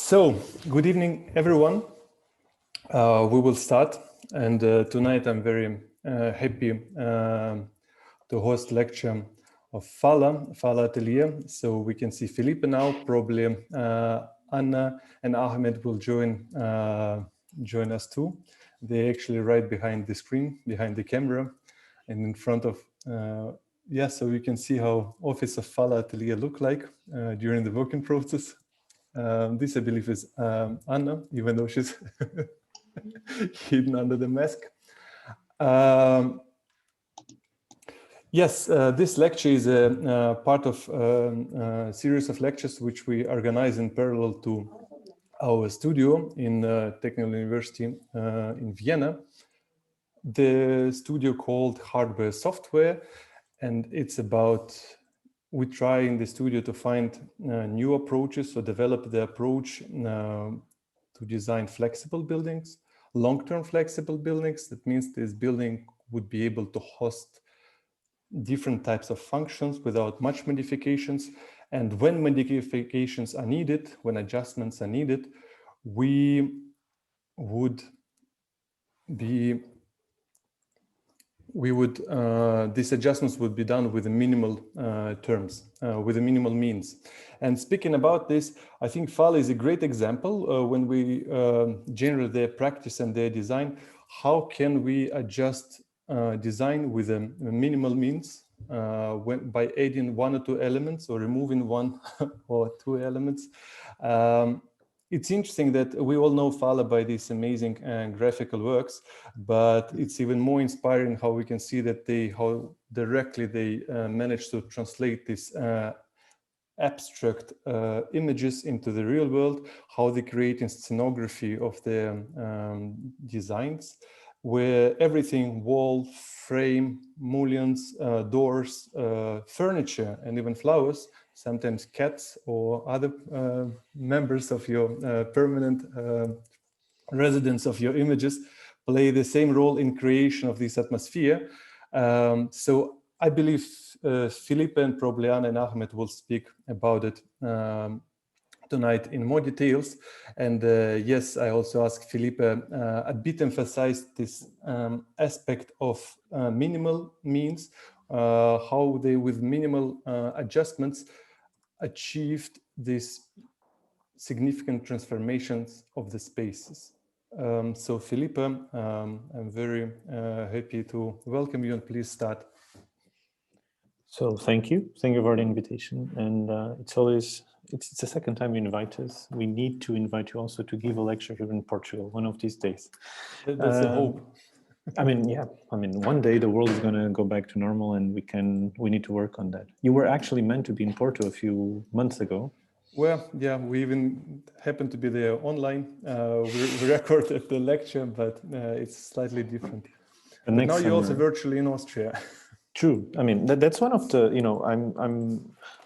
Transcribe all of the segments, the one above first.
So, good evening, everyone. We will start, and tonight I'm very happy to host lecture of Fala Atelier. So we can see Filipe now. Probably Anna and Ahmed will join us too. They're actually right behind the screen, behind the camera, and in front of. So we can see how office of Fala Atelier look like during the working process. This, I believe, is Anna, even though she's hidden under the mask. This lecture is a part of a series of lectures which we organize in parallel to our studio in Technical University in Vienna. The studio called Hardware Software, and it's about we try in the studio to find new approaches, so develop the approach to design flexible buildings, long-term flexible buildings. That means this building would be able to host different types of functions without much modifications. And when modifications are needed, when adjustments are needed, these adjustments would be done with the minimal with the minimal means. And speaking about this, I think Fala is a great example when we generate their practice and their design. How can we adjust design with a minimal means by adding one or two elements or removing one or two elements? It's interesting that we all know Fala by these amazing graphical works, but it's even more inspiring how we can see that how directly they manage to translate these abstract images into the real world, how they create in scenography of their designs, where everything, wall, frame, mullions, doors, furniture, and even flowers, sometimes cats or other members of your permanent residents of your images play the same role in creation of this atmosphere. So I believe Filipe and probably Anna and Ahmed will speak about it tonight in more details. And yes, I also asked Filipe a bit emphasize this aspect of minimal means, how they with minimal adjustments achieved these significant transformations of the spaces. So Filipe, I'm very happy to welcome you, and please start. So thank you for the invitation, and it's the second time you invite us. We need to invite you also to give a lecture here in Portugal one of these days. That's the hope. One day the world is going to go back to normal, and we need to work on that. You were actually meant to be in Porto a few months ago. Well, yeah, we even happened to be there online. We recorded the lecture, but it's slightly different. But now you're also virtually in Austria. True. I mean, that's one of the,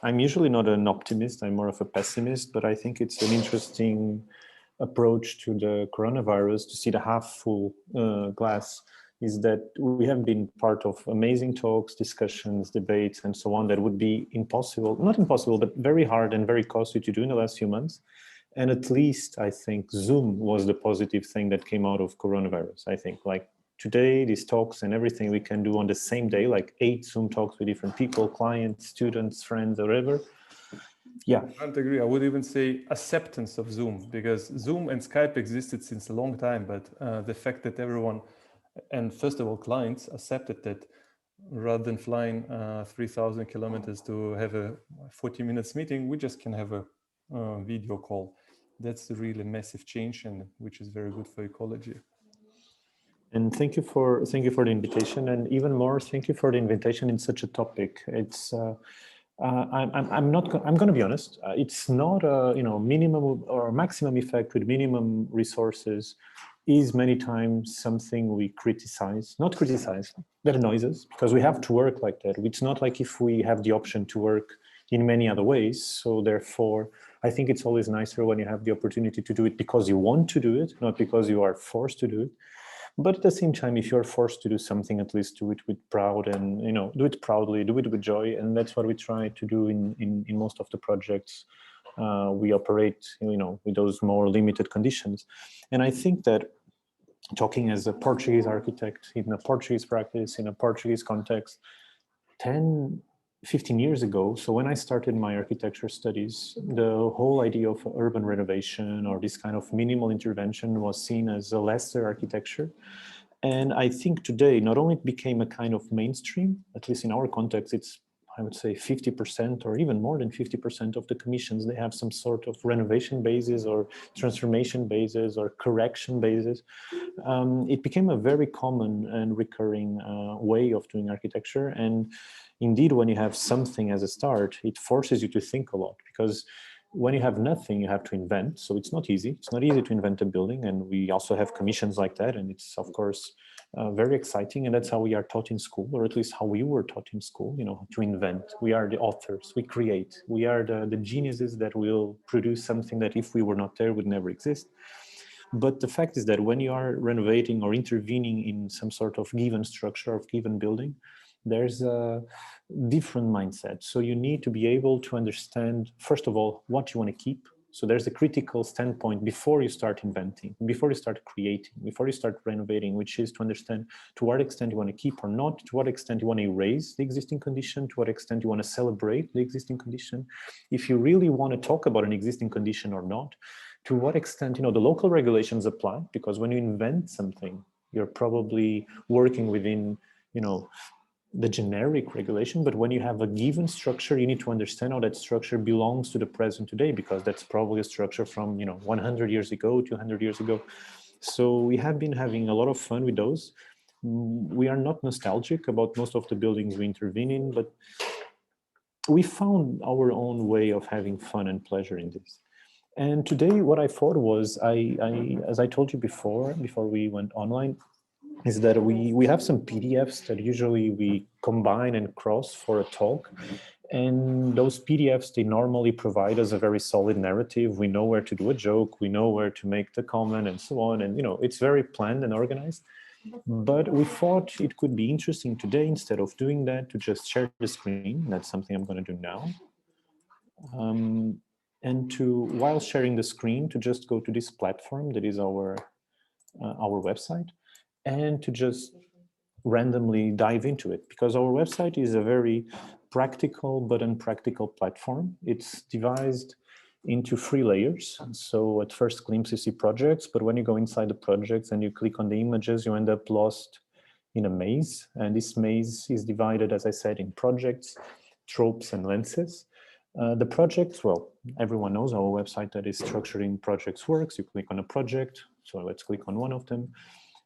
I'm usually not an optimist. I'm more of a pessimist, but I think it's an interesting approach to the coronavirus to see the half full glass, is that we have been part of amazing talks, discussions, debates, and so on that would be not impossible, but very hard and very costly to do in the last few months. And at least I think Zoom was the positive thing that came out of coronavirus. I think like today, these talks and everything we can do on the same day, like 8 Zoom talks with different people, clients, students, friends, or whatever. Yeah. I don't agree. I would even say acceptance of Zoom, because Zoom and Skype existed since a long time, but the fact that everyone, and first of all, clients accepted that rather than flying 3,000 kilometers to have a 40 minutes meeting, we just can have a video call. That's a really massive change, and which is very good for ecology. And thank you for the invitation, and even more, thank you for the invitation in such a topic. It's I'm going to be honest. It's not a minimum or maximum effect with minimum resources is many times something we criticize. Not criticize, that annoys us, because we have to work like that. It's not like if we have the option to work in many other ways. So therefore, I think it's always nicer when you have the opportunity to do it because you want to do it, not because you are forced to do it. But at the same time, if you're forced to do something, at least do it with proud and, do it proudly, do it with joy. And that's what we try to do in most of the projects we operate, with those more limited conditions. And I think that talking as a Portuguese architect in a Portuguese practice, in a Portuguese context, 10, 15 years ago, so when I started my architecture studies, the whole idea of urban renovation or this kind of minimal intervention was seen as a lesser architecture. And I think today, not only it became a kind of mainstream, at least in our context, it's, I would say 50% or even more than 50% of the commissions, they have some sort of renovation basis or transformation basis or correction basis. It became a very common and recurring way of doing architecture. And indeed, when you have something as a start, it forces you to think a lot, because when you have nothing, you have to invent. So it's not easy. It's not easy to invent a building. And we also have commissions like that. And it's, of course, very exciting. And that's how we are taught in school, or at least how we were taught in school, to invent. We are the authors, we create. We are the geniuses that will produce something that if we were not there would never exist. But the fact is that when you are renovating or intervening in some sort of given structure of given building, there's a different mindset. So you need to be able to understand, first of all, what you want to keep. So there's a critical standpoint before you start inventing, before you start creating, before you start renovating, which is to understand to what extent you want to keep or not, to what extent you want to erase the existing condition, to what extent you want to celebrate the existing condition, if you really want to talk about an existing condition or not, to what extent, the local regulations apply, because when you invent something, you're probably working within, the generic regulation, but when you have a given structure, you need to understand how that structure belongs to the present today, because that's probably a structure from 100 years ago, 200 years ago. So we have been having a lot of fun with those. We are not nostalgic about most of the buildings we intervene in, but we found our own way of having fun and pleasure in this. And today what I thought was, as I told you before we went online, is that we have some PDFs that usually we combine and cross for a talk. And those PDFs, they normally provide us a very solid narrative. We know where to do a joke, we know where to make the comment and so on. And, it's very planned and organized. But we thought it could be interesting today, instead of doing that, to just share the screen. That's something I'm going to do now. And while sharing the screen, to just go to this platform that is our website, and to just randomly dive into it, because our website is a very practical but unpractical platform. It's devised into 3 layers. So at first glimpse you see projects, but when you go inside the projects and you click on the images, you end up lost in a maze. And this maze is divided, as I said, in projects, tropes, and lenses. The projects, well, everyone knows our website that is structured in projects works. You click on a project, so let's click on one of them.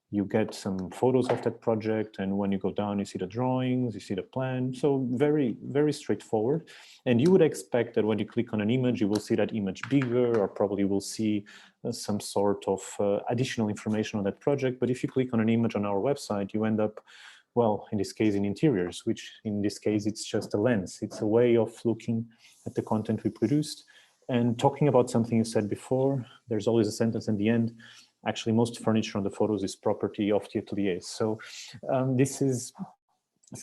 You get some photos of that project, and when you go down, you see the drawings, you see the plan. So very, very straightforward. And you would expect that when you click on an image, you will see that image bigger, or probably will see some sort of additional information on that project. But if you click on an image on our website, you end up, well, in this case, in interiors, which in this case, it's just a lens. It's a way of looking at the content we produced. And talking about something you said before, there's always a sentence at the end. Actually, most furniture on the photos is property of the atelier. So this is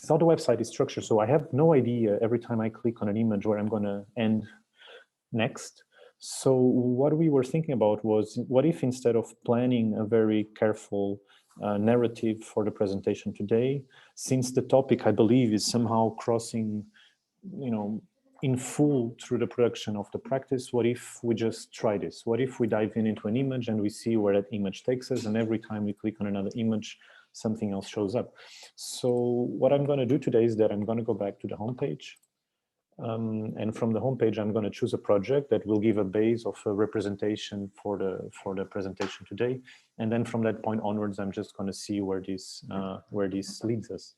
how the website is structured. So I have no idea every time I click on an image where I'm going to end next. So what we were thinking about was, what if instead of planning a very careful narrative for the presentation today, since the topic, I believe, is somehow crossing, in full through the production of the practice, what if we just try this? What if we dive into an image and we see where that image takes us, and every time we click on another image, something else shows up? So what I'm going to do today is that I'm going to go back to the homepage. And from the homepage, I'm going to choose a project that will give a base of a representation for the presentation today. And then from that point onwards, I'm just going to see where this leads us.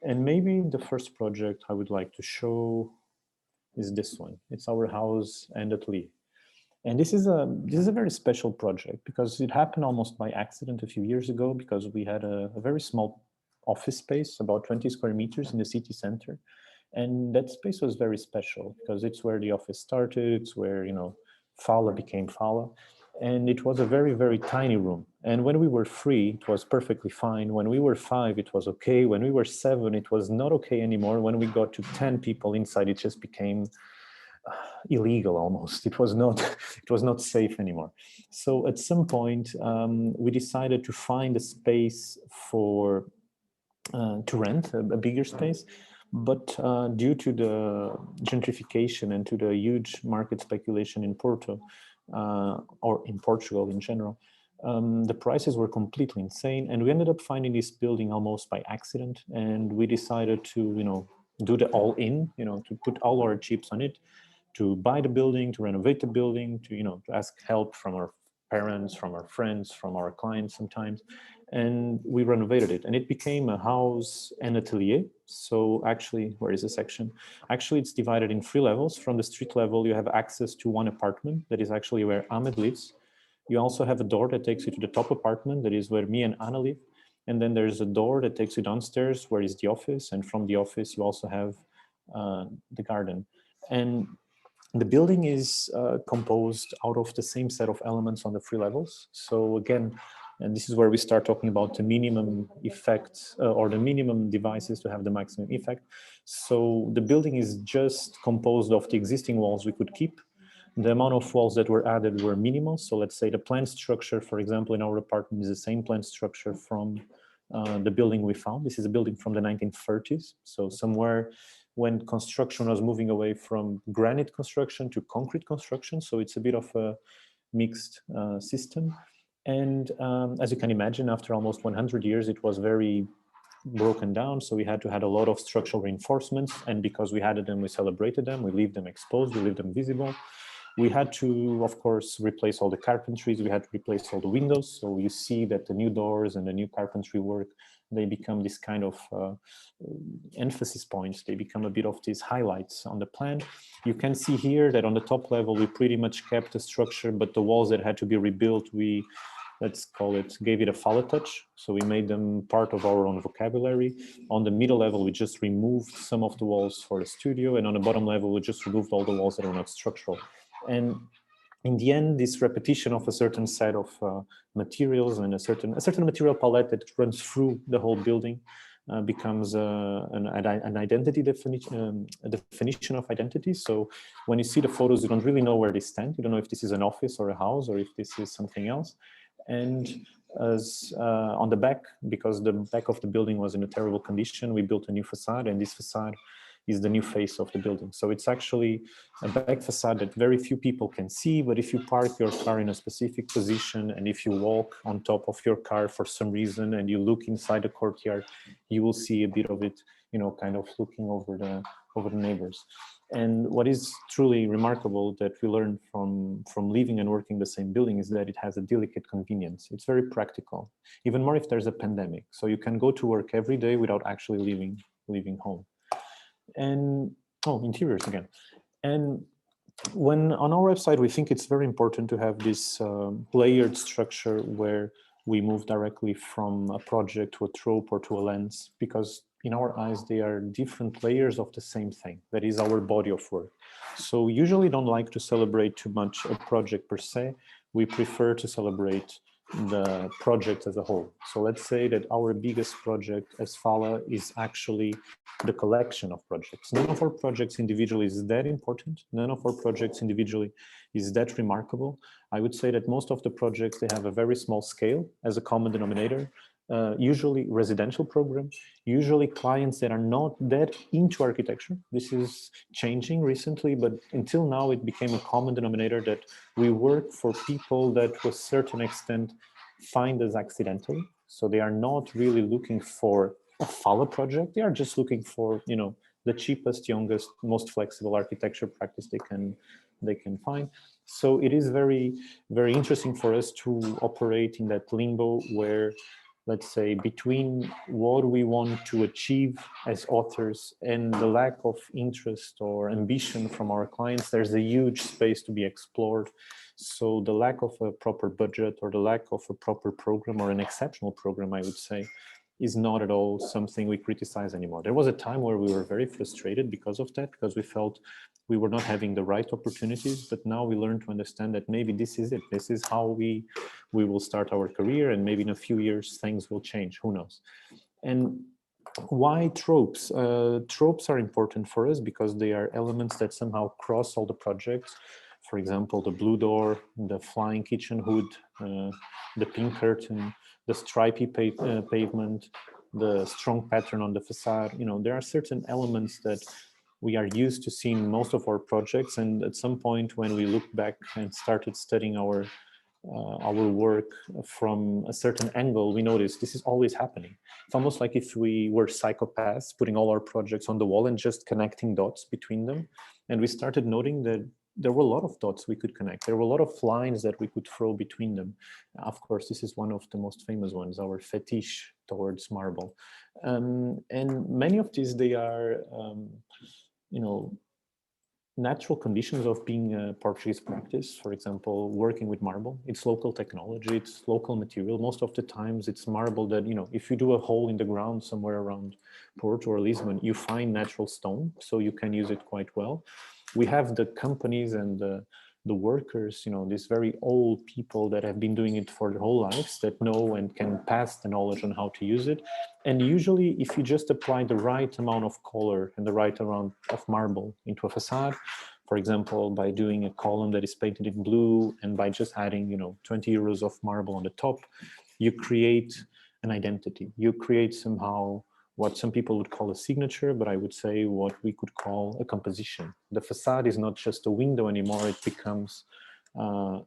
And maybe the first project I would like to show is this one. It's our house and atelier. And this is a very special project, because it happened almost by accident a few years ago, because we had a very small office space, about 20 square meters in the city center. And that space was very special, because it's where the office started, it's where, Fala became Fala. And it was a very, very tiny room. And when we were 3, it was perfectly fine. When we were 5, it was okay. When we were 7, it was not okay anymore. When we got to 10 people inside, it just became illegal almost. It was not it was not safe anymore. So at some point we decided to find a space for to rent a bigger space, but due to the gentrification and to the huge market speculation in Porto or in Portugal in general, the prices were completely insane, and we ended up finding this building almost by accident. And we decided to, do the all-in, to put all our chips on it, to buy the building, to renovate the building, to ask help from our parents, from our friends, from our clients sometimes. And we renovated it, and it became a house and atelier. So actually, where is the section? Actually, it's divided in 3 levels. From the street level, you have access to one apartment that is actually where Ahmed lives. You also have a door that takes you to the top apartment, that is where me and Anna live. And then there's a door that takes you downstairs, where is the office. And from the office, you also have the garden. And the building is composed out of the same set of elements on the 3 levels. So again, and this is where we start talking about the minimum effect or the minimum devices to have the maximum effect. So the building is just composed of the existing walls we could keep. The amount of walls that were added were minimal. So let's say the plan structure, for example, in our apartment is the same plan structure from the building we found. This is a building from the 1930s. So somewhere when construction was moving away from granite construction to concrete construction. So it's a bit of a mixed system. And as you can imagine, after almost 100 years, it was very broken down. So we had to add a lot of structural reinforcements. And because we added them, we celebrated them, we leave them exposed, we leave them visible. We had to, of course, replace all the carpentries. We had to replace all the windows. So you see that the new doors and the new carpentry work, they become this kind of emphasis points. They become a bit of these highlights on the plan. You can see here that on the top level, we pretty much kept the structure, but the walls that had to be rebuilt, we, let's call it, gave it a Fala touch. So we made them part of our own vocabulary. On the middle level, we just removed some of the walls for the studio. And on the bottom level, we just removed all the walls that were not structural. And in the end, this repetition of a certain set of materials and a certain material palette that runs through the whole building becomes an identity definition, a definition of identity. So when you see the photos, you don't really know where they stand. You don't know if this is an office or a house or if this is something else. And as on the back, because the back of the building was in a terrible condition, we built a new facade, and this facade is the new face of the building. So it's actually a back facade that very few people can see, but if you park your car in a specific position and if you walk on top of your car for some reason and you look inside the courtyard, you will see a bit of it, kind of looking over the neighbors. And what is truly remarkable that we learned from living and working the same building is that it has a delicate convenience. It's very practical, even more if there's a pandemic. So you can go to work every day without actually leaving home. And interiors again. And when on our website, we think it's very important to have this layered structure where we move directly from a project to a trope or to a lens, because in our eyes, they are different layers of the same thing. That is our body of work. So usually don't like to celebrate too much a project per se. We prefer to celebrate the project as a whole. So let's say that our biggest project as Fala is actually the collection of projects. None of our projects individually is that important. None of our projects individually is that remarkable. I would say that most of the projects, they have a very small scale as a common denominator. Usually residential programs, usually clients that are not that into architecture. This is changing recently, but until now it became a common denominator that we work for people that to a certain extent find us accidentally. So they are not really looking for a Fala project. They are just looking for, the cheapest, youngest, most flexible architecture practice they can find. So it is very, very interesting for us to operate in that limbo where, let's say, between what we want to achieve as authors and the lack of interest or ambition from our clients, there's a huge space to be explored. So the lack of a proper budget or the lack of a proper program or an exceptional program, I would say, is not at all something we criticize anymore. There was a time where we were very frustrated because of that, because we felt we were not having the right opportunities, but now we learn to understand that maybe this is it. This is how we will start our career, and maybe in a few years things will change, who knows. And Why tropes? Tropes are important for us because they are elements that somehow cross all the projects. For example, the blue door, the flying kitchen hood, the pink curtain, the stripy pavement, the strong pattern on the facade. You know, there are certain elements that we are used to seeing in most of our projects, and at some point when we look back and started studying our work from a certain angle, we notice this is always happening. It's almost like if we were psychopaths putting all our projects on the wall and just connecting dots between them. And we started noting that there were a lot of dots we could connect. There were a lot of lines that we could throw between them. Of course, this is one of the most famous ones, our fetish towards marble. And many of these, they are, you know, natural conditions of being a Portuguese practice. For example, working with marble, it's local technology, it's local material. Most of the times it's marble that, you know, if you do a hole in the ground somewhere around Porto or Lisbon, you find natural stone, so you can use it quite well. We have the companies and the workers, you know, these very old people that have been doing it for their whole lives, that know and can pass the knowledge on how to use it. And usually if you just apply the right amount of color and the right amount of marble into a facade, for example, by doing a column that is painted in blue and by just adding, you know, 20 euros of marble on the top, you create an identity. You create somehow what some people would call a signature, but I would say what we could call a composition. The facade is not just a window anymore, it becomes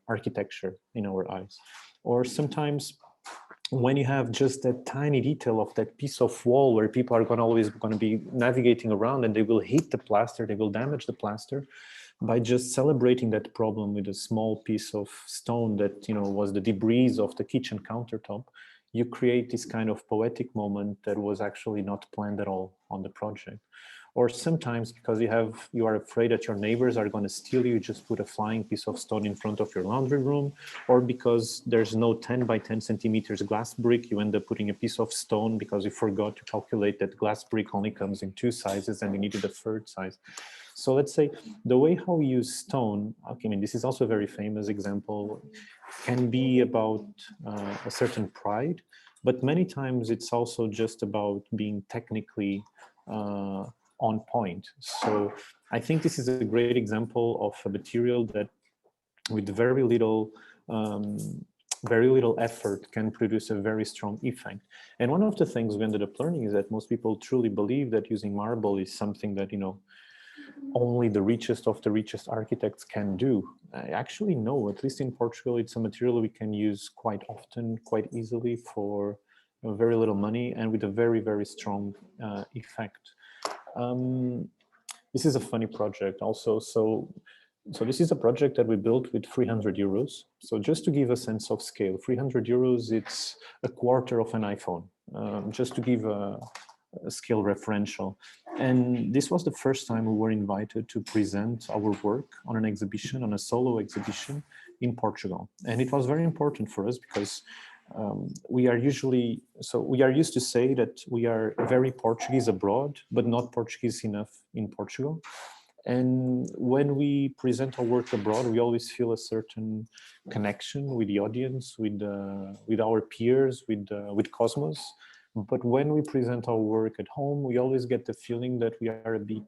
architecture in our eyes. Or sometimes when you have just that tiny detail of that piece of wall where people are always going to be navigating around and they will hit the plaster, they will damage the plaster, by just celebrating that problem with a small piece of stone that, you know, was the debris of the kitchen countertop, you create this kind of poetic moment that was actually not planned at all on the project. Or sometimes because you are afraid that your neighbors are going to steal you, just put a flying piece of stone in front of your laundry room. Or because there's no 10 by 10 centimeters glass brick, you end up putting a piece of stone because you forgot to calculate that glass brick only comes in 2 sizes and you needed a 3rd size. So let's say the way how we use stone, okay, I mean, this is also a very famous example, can be about a certain pride, but many times it's also just about being technically on point. So I think this is a great example of a material that with very little effort can produce a very strong effect. And one of the things we ended up learning is that most people truly believe that using marble is something that, you know, only the richest of the richest architects can do. Actually, no, at least in Portugal, it's a material we can use quite often, quite easily for very little money and with a very, very strong effect. This is a funny project also. So this is a project that we built with 300 euros. So just to give a sense of scale, 300 euros, it's a quarter of an iPhone, just to give a scale referential. And this was the first time we were invited to present our work on an exhibition, on a solo exhibition in Portugal. And it was very important for us because we are used to say that we are very Portuguese abroad, but not Portuguese enough in Portugal. And when we present our work abroad, we always feel a certain connection with the audience, with our peers, with Cosmos. But when we present our work at home, we always get the feeling that we are a bit,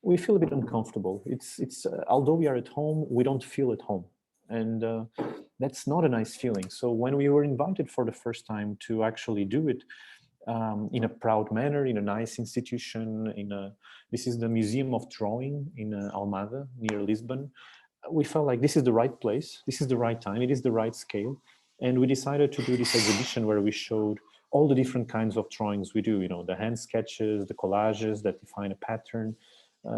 we feel a bit uncomfortable. It's although we are at home, we don't feel at home. And that's not a nice feeling. So when we were invited for the first time to actually do it in a proud manner, in a nice institution, this is the Museum of Drawing in Almada, near Lisbon, we felt like this is the right place, this is the right time, it is the right scale. And we decided to do this exhibition where we showed all the different kinds of drawings we do, you know, the hand sketches, the collages that define a pattern,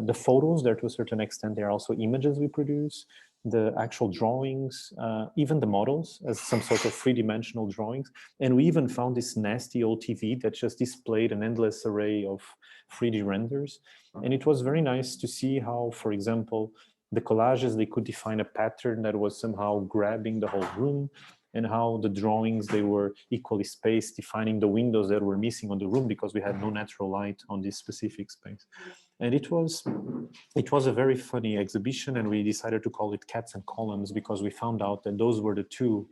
the photos that to a certain extent, they are also images we produce, the actual drawings, even the models as some sort of three-dimensional drawings. And we even found this nasty old TV that just displayed an endless array of 3D renders. And it was very nice to see how, for example, the collages, they could define a pattern that was somehow grabbing the whole room, and how the drawings, they were equally spaced, defining the windows that were missing on the room because we had no natural light on this specific space. And it was a very funny exhibition, and we decided to call it Cats and Columns because we found out that those were the two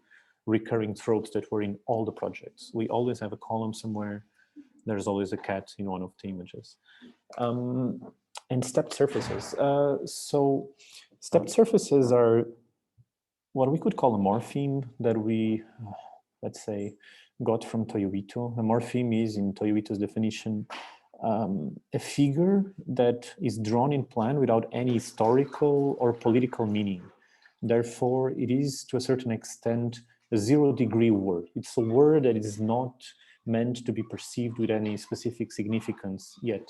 recurring tropes that were in all the projects. We always have a column somewhere. There's always a cat in one of the images. And stepped surfaces. So stepped surfaces are what we could call a morpheme that we, let's say, got from Toyo Ito. A morpheme is, in Toyo Ito's definition, a figure that is drawn in plan without any historical or political meaning. Therefore, it is, to a certain extent, a zero-degree word. It's a word that is not meant to be perceived with any specific significance yet.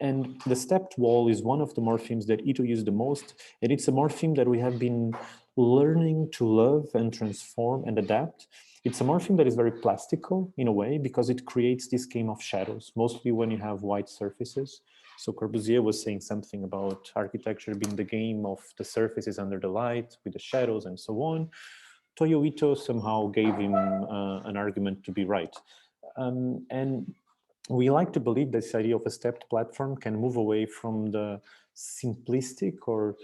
And the stepped wall is one of the morphemes that Ito used the most, and it's a morpheme that we have been learning to love and transform and adapt. It's a morpheme that is very plastical in a way because it creates this game of shadows, mostly when you have white surfaces. So Corbusier was saying something about architecture being the game of the surfaces under the light with the shadows and so on. Toyo Ito somehow gave him an argument to be right. And we like to believe this idea of a stepped platform can move away from the simplistic or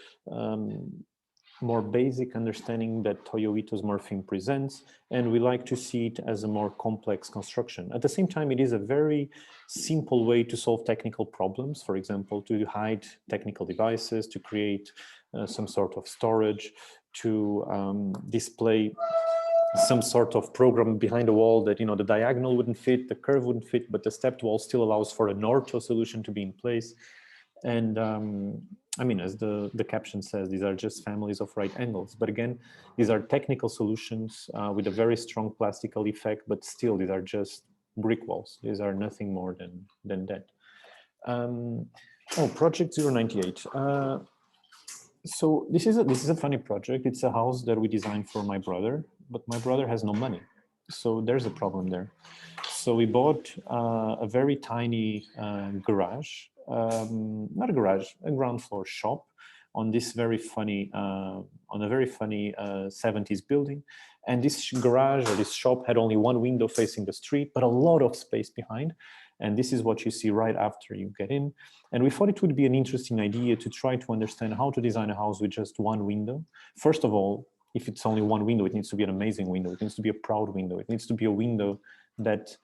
more basic understanding that Toyo Ito's morpheme presents, and we like to see it as a more complex construction. At the same time, it is a very simple way to solve technical problems, for example, to hide technical devices, to create some sort of storage, to display some sort of program behind the wall that, you know, the diagonal wouldn't fit, the curve wouldn't fit, but the stepped wall still allows for an ortho solution to be in place. And I mean, as the caption says, these are just families of right angles. But again, these are technical solutions with a very strong plastical effect, but still these are just brick walls. These are nothing more than that. Project 098. So this is a funny project. It's a house that we designed for my brother, but my brother has no money. So there's a problem there. So we bought a very tiny garage, not a garage, a ground floor shop on this very funny, on a very funny 70s building. And this garage or this shop had only one window facing the street, but a lot of space behind. And this is what you see right after you get in. And we thought it would be an interesting idea to try to understand how to design a house with just one window. First of all, if it's only one window, it needs to be an amazing window. It needs to be a proud window. It needs to be a window that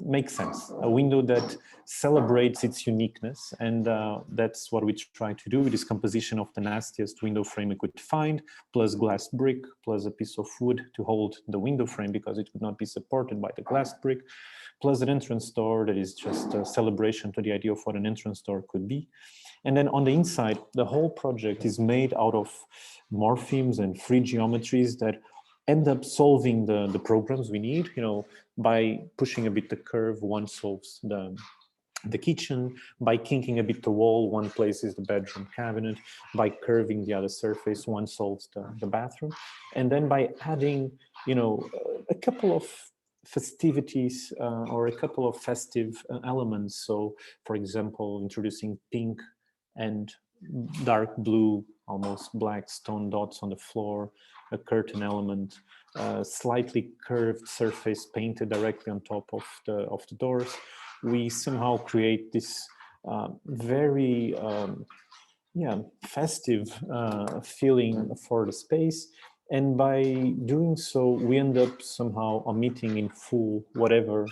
makes sense, a window that celebrates its uniqueness. And that's what we try to do with this composition of the nastiest window frame we could find, plus glass brick, plus a piece of wood to hold the window frame because it could not be supported by the glass brick, plus an entrance door that is just a celebration to the idea of what an entrance door could be. And then on the inside, the whole project is made out of morphemes and free geometries that end up solving the programs we need. You know, by pushing a bit the curve, one solves the kitchen. By kinking a bit the wall, one places the bedroom cabinet. By curving the other surface, one solves the bathroom. And then by adding, you know, a couple of festivities or a couple of festive elements. So, for example, introducing pink and dark blue, almost black stone dots on the floor, a curtain element, slightly curved surface painted directly on top of the doors. We somehow create this very festive feeling for the space. And by doing so, we end up somehow omitting in full whatever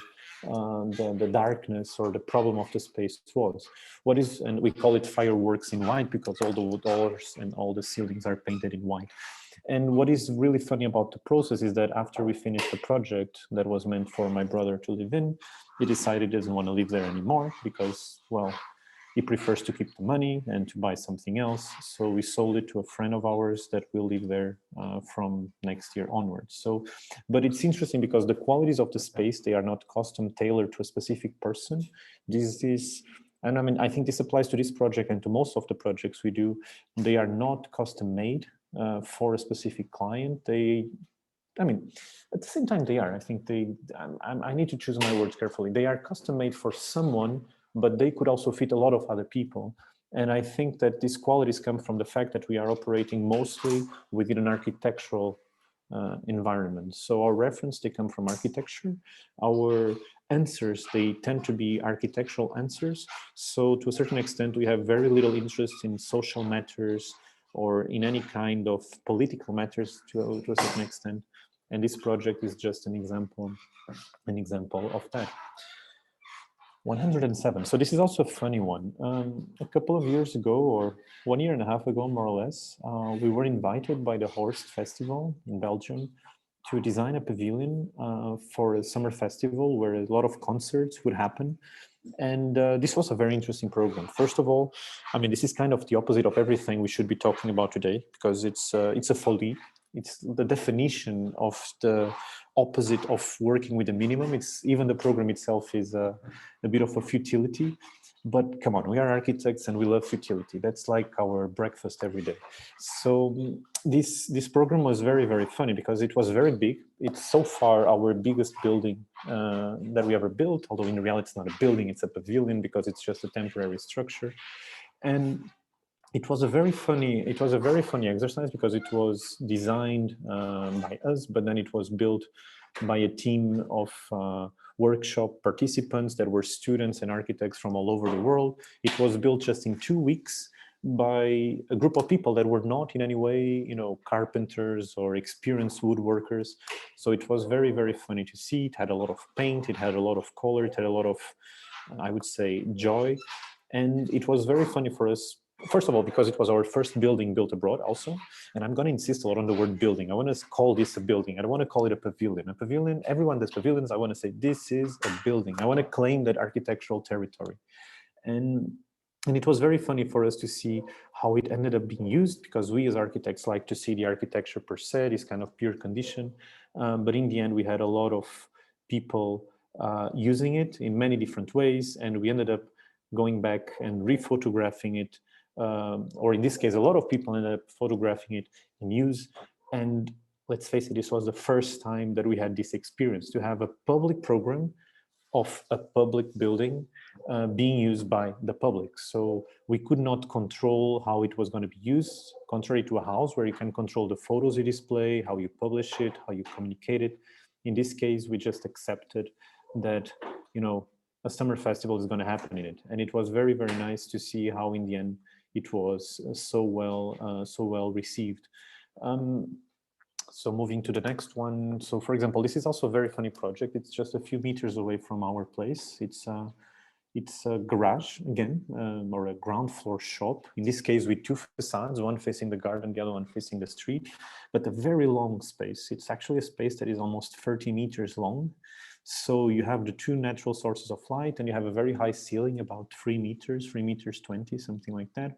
the darkness or the problem of the space was. What is, and we call it fireworks in white because all the doors and all the ceilings are painted in white. And what is really funny about the process is that after we finished the project that was meant for my brother to live in, he decided he doesn't want to live there anymore because, well, he prefers to keep the money and to buy something else. So we sold it to a friend of ours that will live there from next year onwards. So, but it's interesting because the qualities of the space, they are not custom tailored to a specific person. This is, and I mean, I think this applies to this project and to most of the projects we do. They are not custom made for a specific client. I mean, at the same time they are. I think I need to choose my words carefully. They are custom made for someone, but they could also fit a lot of other people. And I think that these qualities come from the fact that we are operating mostly within an architectural environment. So our reference, they come from architecture. Our answers, they tend to be architectural answers. So to a certain extent, we have very little interest in social matters or in any kind of political matters to a certain extent. And this project is just an example of that. 107. So this is also a funny one. A couple of years ago, or 1.5 years ago, more or less, we were invited by the Horst Festival in Belgium to design a pavilion for a summer festival where a lot of concerts would happen. And this was a very interesting program. First of all, I mean, this is kind of the opposite of everything we should be talking about today, because it's a folie. It's the definition of the opposite of working with a minimum. It's even the program itself is a bit of a futility. But come on, we are architects and we love futility. That's like our breakfast every day. So this program was very, very funny because it was very big. It's so far our biggest building that we ever built, although in reality it's not a building, it's a pavilion because it's just a temporary structure. And it was a very funny exercise because it was designed by us, but then it was built by a team of workshop participants that were students and architects from all over the world. It was built just in 2 weeks by a group of people that were not in any way, you know, carpenters or experienced woodworkers. So it was very, very funny to see. It had a lot of paint, it had a lot of color, it had a lot of, I would say, joy. And it was very funny for us, first of all, because it was our first building built abroad also. And I'm going to insist a lot on the word building. I want to call this a building. I don't want to call it a pavilion. A pavilion, everyone does pavilions. I want to say this is a building. I want to claim that architectural territory. And it was very funny for us to see how it ended up being used, because we as architects like to see the architecture per se, this kind of pure condition. But in the end, we had a lot of people using it in many different ways. And we ended up going back and rephotographing it. Or in this case, a lot of people ended up photographing it in use. And let's face it, this was the first time that we had this experience to have a public program of a public building being used by the public. So we could not control how it was going to be used, contrary to a house where you can control the photos you display, how you publish it, how you communicate it. In this case, we just accepted that, you know, a summer festival is going to happen in it. And it was very, very nice to see how in the end it was so well received. So moving to the next one. So for example, this is also a very funny project. It's just a few meters away from our place. It's a garage again, or a ground floor shop. In this case with two facades, one facing the garden, the other one facing the street, but a very long space. It's actually a space that is almost 30 meters long. So you have the two natural sources of light and you have a very high ceiling, about 3 meters, 3 meters 20, something like that.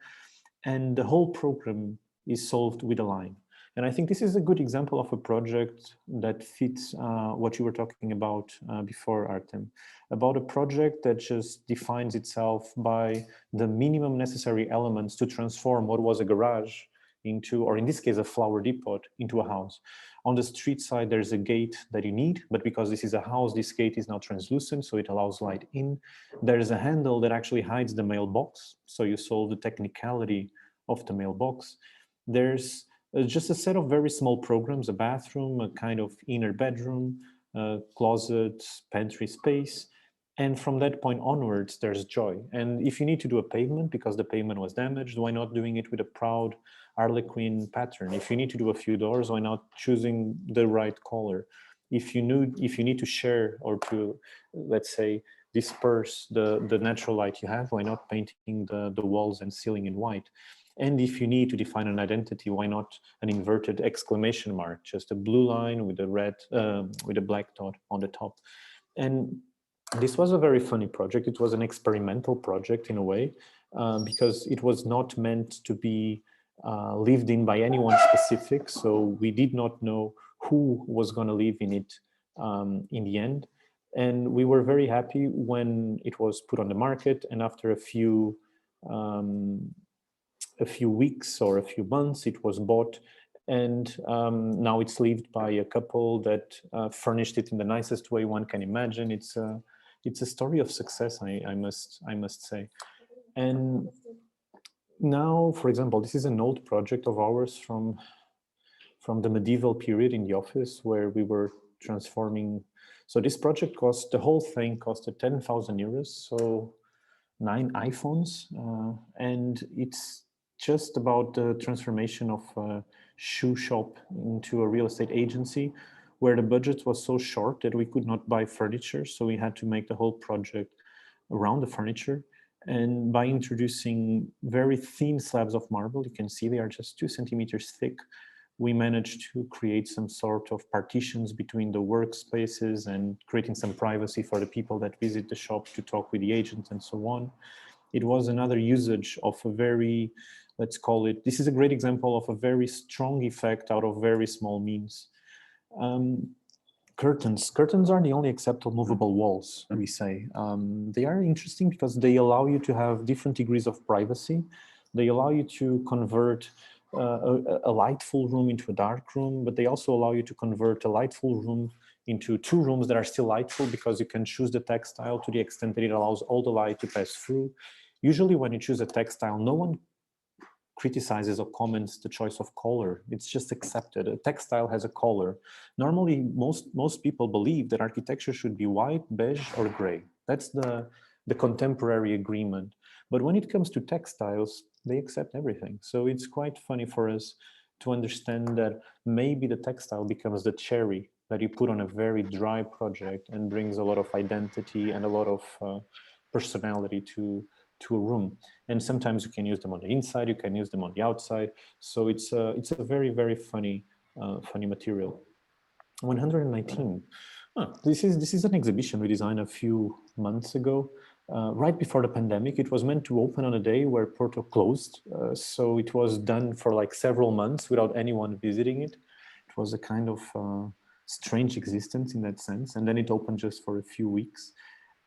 And the whole program is solved with a line. And I think this is a good example of a project that fits what you were talking about before, Artem, about a project that just defines itself by the minimum necessary elements to transform what was a garage into, or in this case, a flower depot, into a house. On the street side, there's a gate that you need, but because this is a house, this gate is now translucent, so it allows light in. There's a handle that actually hides the mailbox, so you solve the technicality of the mailbox. There's just a set of very small programs, a bathroom, a kind of inner bedroom, closet, pantry space. And from that point onwards, there's joy. And if you need to do a pavement because the pavement was damaged, why not doing it with a proud Harlequin pattern? If you need to do a few doors, why not choosing the right color? If you need to share or to, let's say, disperse the natural light you have, why not painting the walls and ceiling in white? And if you need to define an identity, why not an inverted exclamation mark, just a blue line with a red, with a black dot on the top. And this was a very funny project. It was an experimental project in a way, because it was not meant to be lived in by anyone specific. So we did not know who was going to live in it in the end. And we were very happy when it was put on the market. And after a few weeks or a few months, it was bought. And now it's lived by a couple that furnished it in the nicest way one can imagine. It's a story of success, I must say. And now, for example, this is an old project of ours from the medieval period in the office where we were transforming. So this project the whole thing costed 10,000 euros, so 9 iPhones, and it's just about the transformation of a shoe shop into a real estate agency, where the budget was so short that we could not buy furniture. So we had to make the whole project around the furniture. And by introducing very thin slabs of marble, you can see they are just 2 centimeters thick, we managed to create some sort of partitions between the workspaces and creating some privacy for the people that visit the shop to talk with the agent and so on. It was another usage of a very, let's call it, this is a great example of a very strong effect out of very small means. Curtains are the only acceptable movable walls, we say. They are interesting because they allow you to have different degrees of privacy. They allow you to convert a lightful room into a dark room, but they also allow you to convert a lightful room into 2 rooms that are still lightful, because you can choose the textile to the extent that it allows all the light to pass through. Usually when you choose a textile, no one criticizes or comments the choice of color. It's just accepted. A textile has a color. Normally, most people believe that architecture should be white, beige, or gray. That's the contemporary agreement. But when it comes to textiles, they accept everything. So it's quite funny for us to understand that maybe the textile becomes the cherry that you put on a very dry project and brings a lot of identity and a lot of personality to a room. And sometimes you can use them on the inside, you can use them on the outside. So it's a very, very funny material. 119. This is an exhibition we designed a few months ago, right before the pandemic. It was meant to open on a day where Porto closed. So it was done for like several months without anyone visiting it. It was a kind of strange existence in that sense. And then it opened just for a few weeks.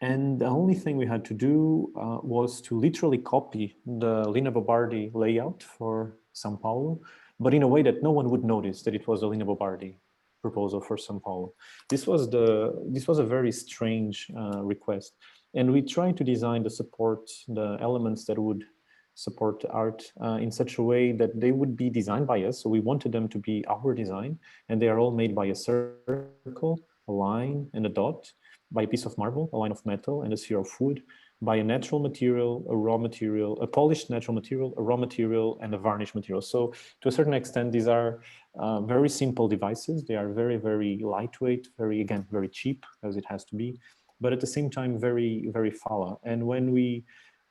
And the only thing we had to do was to literally copy the Lina Bobardi layout for São Paulo, but in a way that no one would notice that it was a Lina Bobardi proposal for São Paulo. This was a very strange request. And we tried to design the elements that would support the art in such a way that they would be designed by us. So we wanted them to be our design, and they are all made by a circle, a line, and a dot, by a piece of marble, a line of metal, and a sphere of wood, by a natural material, a raw material, a polished natural material, a raw material, and a varnish material. So to a certain extent, these are very simple devices. They are very, very lightweight, very cheap, as it has to be, but at the same time, very, very Fala. And when we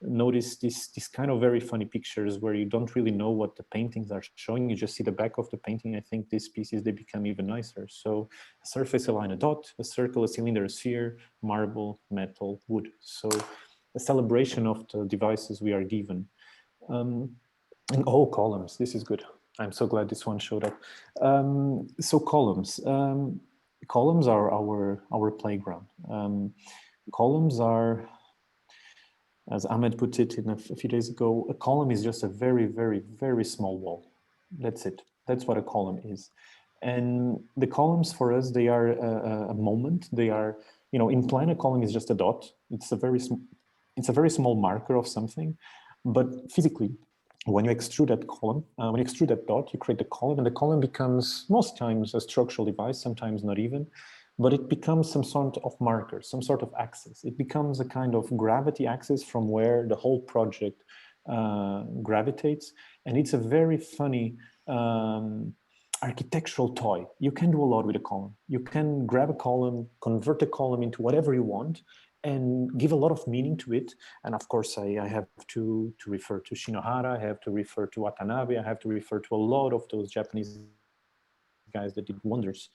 notice this kind of very funny pictures where you don't really know what the paintings are showing, you just see the back of the painting, I think these pieces, they become even nicer. So a surface, a line, a dot, a circle, a cylinder, a sphere, marble, metal, wood. So a celebration of the devices we are given. And columns, this is good. I'm so glad this one showed up. So columns. Columns are our playground. Columns are, as Ahmed put it a few days ago, a column is just a very, very, very small wall. That's it. That's what a column is. And the columns for us, they are a moment. They are, in plan, a column is just a dot. It's a very small marker of something. But physically, when you extrude that column, when you extrude that dot, you create the column, and the column becomes most times a structural device, sometimes not even. But it becomes some sort of marker, some sort of axis. It becomes a kind of gravity axis from where the whole project gravitates. And it's a very funny architectural toy. You can do a lot with a column. You can grab a column, convert a column into whatever you want, and give a lot of meaning to it. And of course, I have to refer to Shinohara, I have to refer to Watanabe, I have to refer to a lot of those Japanese guys that did wonders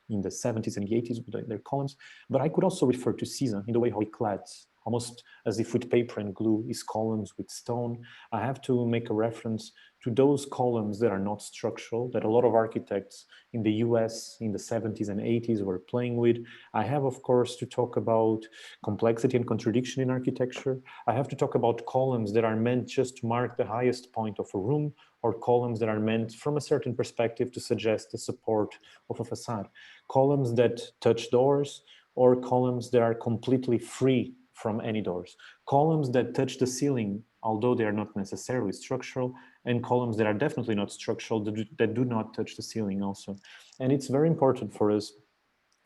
in the 70s and the 80s with their columns. But I could also refer to Caesar in the way how he clads, almost as if with paper and glue, his columns with stone. I have to make a reference to those columns that are not structural, that a lot of architects in the US in the 70s and 80s were playing with. I have, of course, to talk about complexity and contradiction in architecture. I have to talk about columns that are meant just to mark the highest point of a room, or columns that are meant from a certain perspective to suggest the support of a facade. Columns that touch doors, or columns that are completely free from any doors. Columns that touch the ceiling, although they are not necessarily structural, and columns that are definitely not structural, that do not touch the ceiling also. And it's very important for us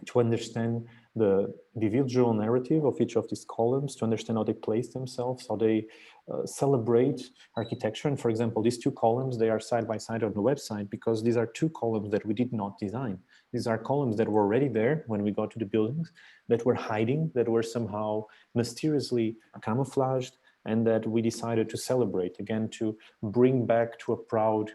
to understand the individual narrative of each of these columns, to understand how they place themselves, how they celebrate architecture. And for example, these two columns, they are side by side on the website because these are two columns that we did not design. These are columns that were already there when we got to the buildings, that were hiding, that were somehow mysteriously camouflaged, and that we decided to celebrate, again, to bring back to a proud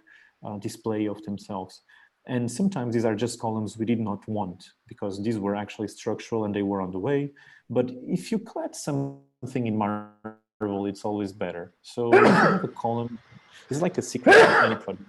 display of themselves. And sometimes these are just columns we did not want because these were actually structural and they were on the way. But if you clad something in marble, it's always better. So if you have a column, it's like a secret of any project.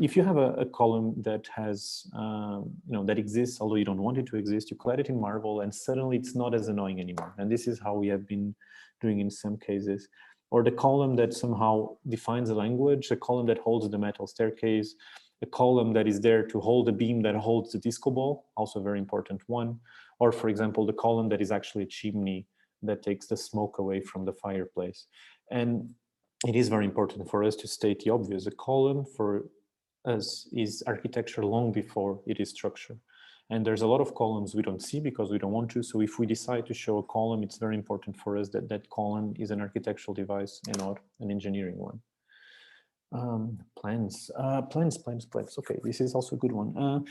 If you have a column that has, that exists, although you don't want it to exist, you clad it in marble and suddenly it's not as annoying anymore. And this is how we have been doing in some cases. Or the column that somehow defines a language, a column that holds the metal staircase, a column that is there to hold the beam that holds the disco ball, also a very important one. Or for example, the column that is actually a chimney that takes the smoke away from the fireplace. And it is very important for us to state the obvious. A column for us is architecture long before it is structure. And there's a lot of columns we don't see because we don't want to. So if we decide to show a column, it's very important for us that that column is an architectural device and not an engineering one. Plans. Okay, this is also a good one.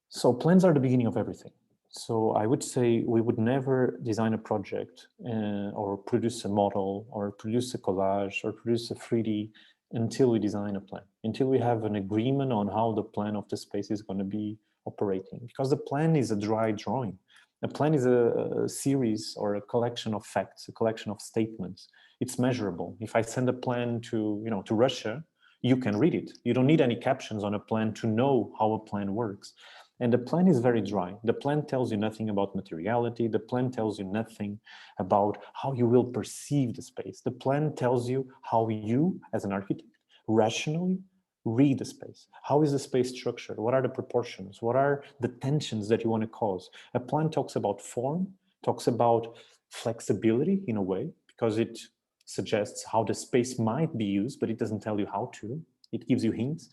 So plans are the beginning of everything. So I would say we would never design a project or produce a model or produce a collage or produce a 3D until we design a plan, until we have an agreement on how the plan of the space is going to be operating. Because the plan is a dry drawing. A plan is a series or a collection of facts, a collection of statements. It's measurable. If I send a plan to Russia, you can read it. You don't need any captions on a plan to know how a plan works. And the plan is very dry. The plan tells you nothing about materiality. The plan tells you nothing about how you will perceive the space. The plan tells you how you, as an architect, rationally read the space. How is the space structured? What are the proportions? What are the tensions that you want to cause? A plan talks about form, talks about flexibility in a way, because it suggests how the space might be used, but it doesn't tell you how to. It gives you hints.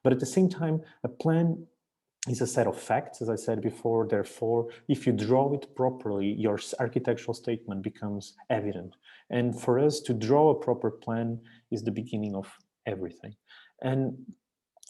But at the same time, a plan is a set of facts, as I said before. Therefore, if you draw it properly, your architectural statement becomes evident. And for us to draw a proper plan is the beginning of everything. And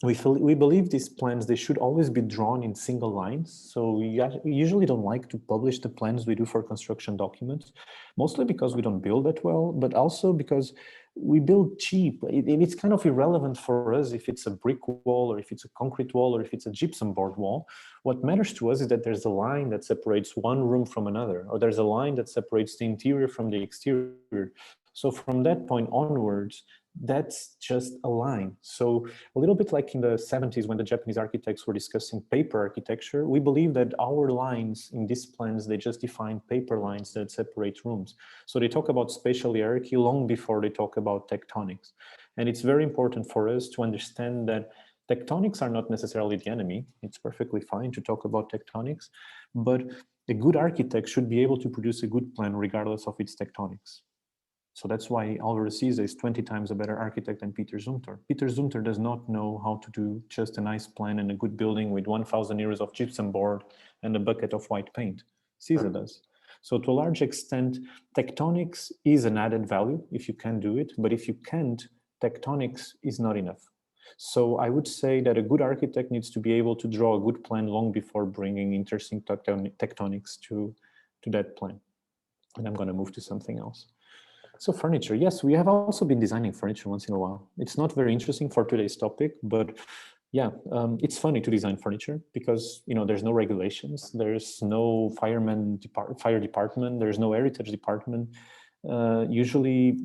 we believe these plans, they should always be drawn in single lines. So we usually don't like to publish the plans we do for construction documents, mostly because we don't build that well, but also because we build cheap. It's kind of irrelevant for us if it's a brick wall or if it's a concrete wall or if it's a gypsum board wall. What matters to us is that there's a line that separates one room from another, or there's a line that separates the interior from the exterior. So from that point onwards, that's just a line. So a little bit like in the 70s when the Japanese architects were discussing paper architecture, we believe that our lines in these plans, they just define paper lines that separate rooms. So they talk about spatial hierarchy long before they talk about tectonics. And it's very important for us to understand that tectonics are not necessarily the enemy. It's perfectly fine to talk about tectonics, but a good architect should be able to produce a good plan regardless of its tectonics. So that's why Alvaro Siza is 20 times a better architect than Peter Zumthor. Peter Zumthor does not know how to do just a nice plan and a good building with 1,000 euros of gypsum board and a bucket of white paint. Siza does. So to a large extent, tectonics is an added value if you can do it, but if you can't, tectonics is not enough. So I would say that a good architect needs to be able to draw a good plan long before bringing interesting tectonics to that plan. And I'm going to move to something else. So furniture, yes, we have also been designing furniture once in a while. It's not very interesting for today's topic, but yeah, it's funny to design furniture because there's no regulations, there's no fire department, there's no heritage department. Usually,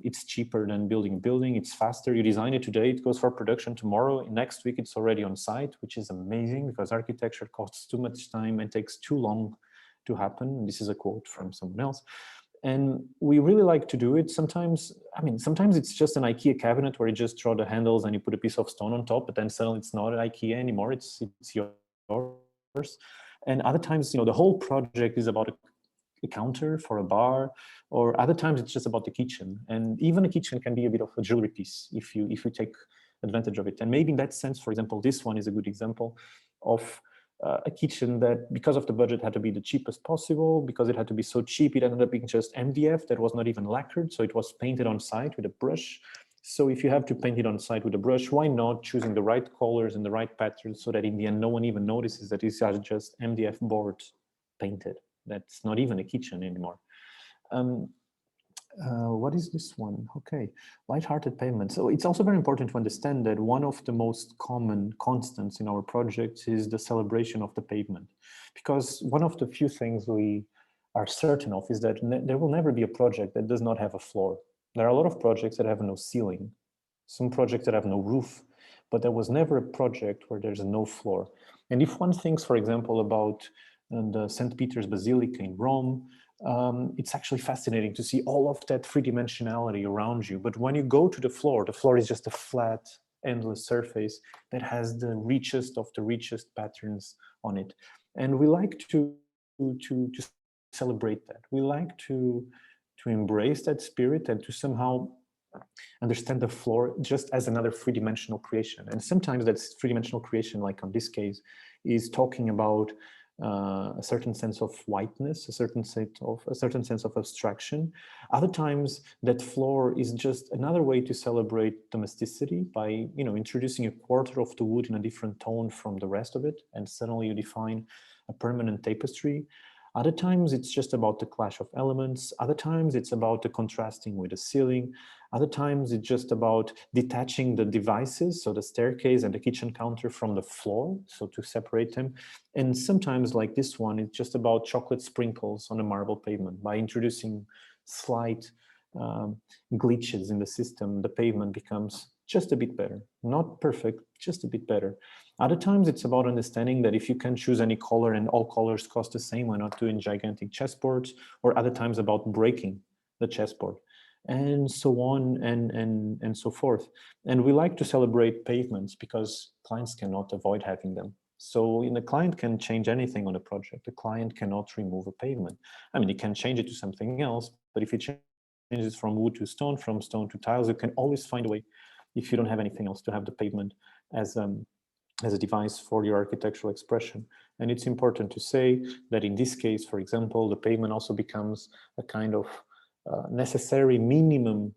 it's cheaper than building a building. It's faster. You design it today, it goes for production tomorrow. Next week, it's already on site, which is amazing because architecture costs too much time and takes too long to happen. This is a quote from someone else. And we really like to do it. Sometimes it's just an IKEA cabinet where you just draw the handles and you put a piece of stone on top, but then suddenly it's not an IKEA anymore, it's yours. And other times, the whole project is about a counter for a bar, or other times it's just about the kitchen. And even a kitchen can be a bit of a jewelry piece if you take advantage of it. And maybe in that sense, for example, this one is a good example of a kitchen that, because of the budget, had to be the cheapest possible. Because it had to be so cheap, it ended up being just MDF that was not even lacquered, so it was painted on site with a brush. So if you have to paint it on site with a brush, why not choosing the right colors and the right patterns, so that in the end no one even notices that these are just MDF boards painted. That's not even a kitchen anymore. What is this one? Okay, light-hearted pavement. So it's also very important to understand that one of the most common constants in our projects is the celebration of the pavement, because one of the few things we are certain of is that there will never be a project that does not have a floor. There are a lot of projects that have no ceiling, some projects that have no roof, but there was never a project where there's no floor. And if one thinks, for example, about the St. Peter's Basilica in Rome, it's actually fascinating to see all of that three-dimensionality around you. But when you go to the floor is just a flat, endless surface that has the richest of the richest patterns on it. And we like to celebrate that. We like to embrace that spirit and to somehow understand the floor just as another three-dimensional creation. And sometimes that three-dimensional creation, like on this case, is talking about a certain sense of whiteness, a certain sense of abstraction. Other times, that floor is just another way to celebrate domesticity by, introducing a quarter of the wood in a different tone from the rest of it, and suddenly you define a permanent tapestry. Other times it's just about the clash of elements. Other times it's about the contrasting with the ceiling. Other times it's just about detaching the devices, so the staircase and the kitchen counter, from the floor, so to separate them. And sometimes, like this one, it's just about chocolate sprinkles on a marble pavement. By introducing slight glitches in the system, the pavement becomes just a bit better. Not perfect, just a bit better. Other times it's about understanding that if you can choose any color and all colors cost the same, why not doing gigantic chessboards? Or other times about breaking the chessboard, and so on and so forth. And we like to celebrate pavements because clients cannot avoid having them. So the client can change anything on a project. The client cannot remove a pavement. I mean, it can change it to something else, but if it changes from wood to stone, from stone to tiles, you can always find a way, if you don't have anything else, to have the pavement as a device for your architectural expression. And it's important to say that in this case, for example, the pavement also becomes a kind of necessary minimum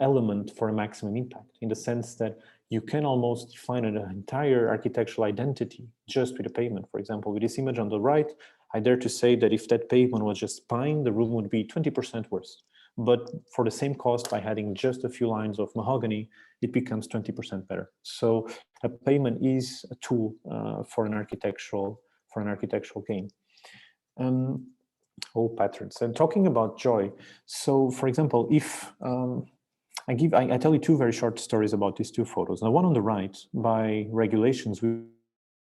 element for a maximum impact, in the sense that you can almost define an entire architectural identity just with a pavement. For example, with this image on the right, I dare to say that if that pavement was just pine, the room would be 20% worse. But for the same cost, by adding just a few lines of mahogany, it becomes 20% better. So a pavement is a tool for an architectural gain. All patterns. And talking about joy, so for example, if I tell you two very short stories about these two photos. Now, one on the right, by regulations, we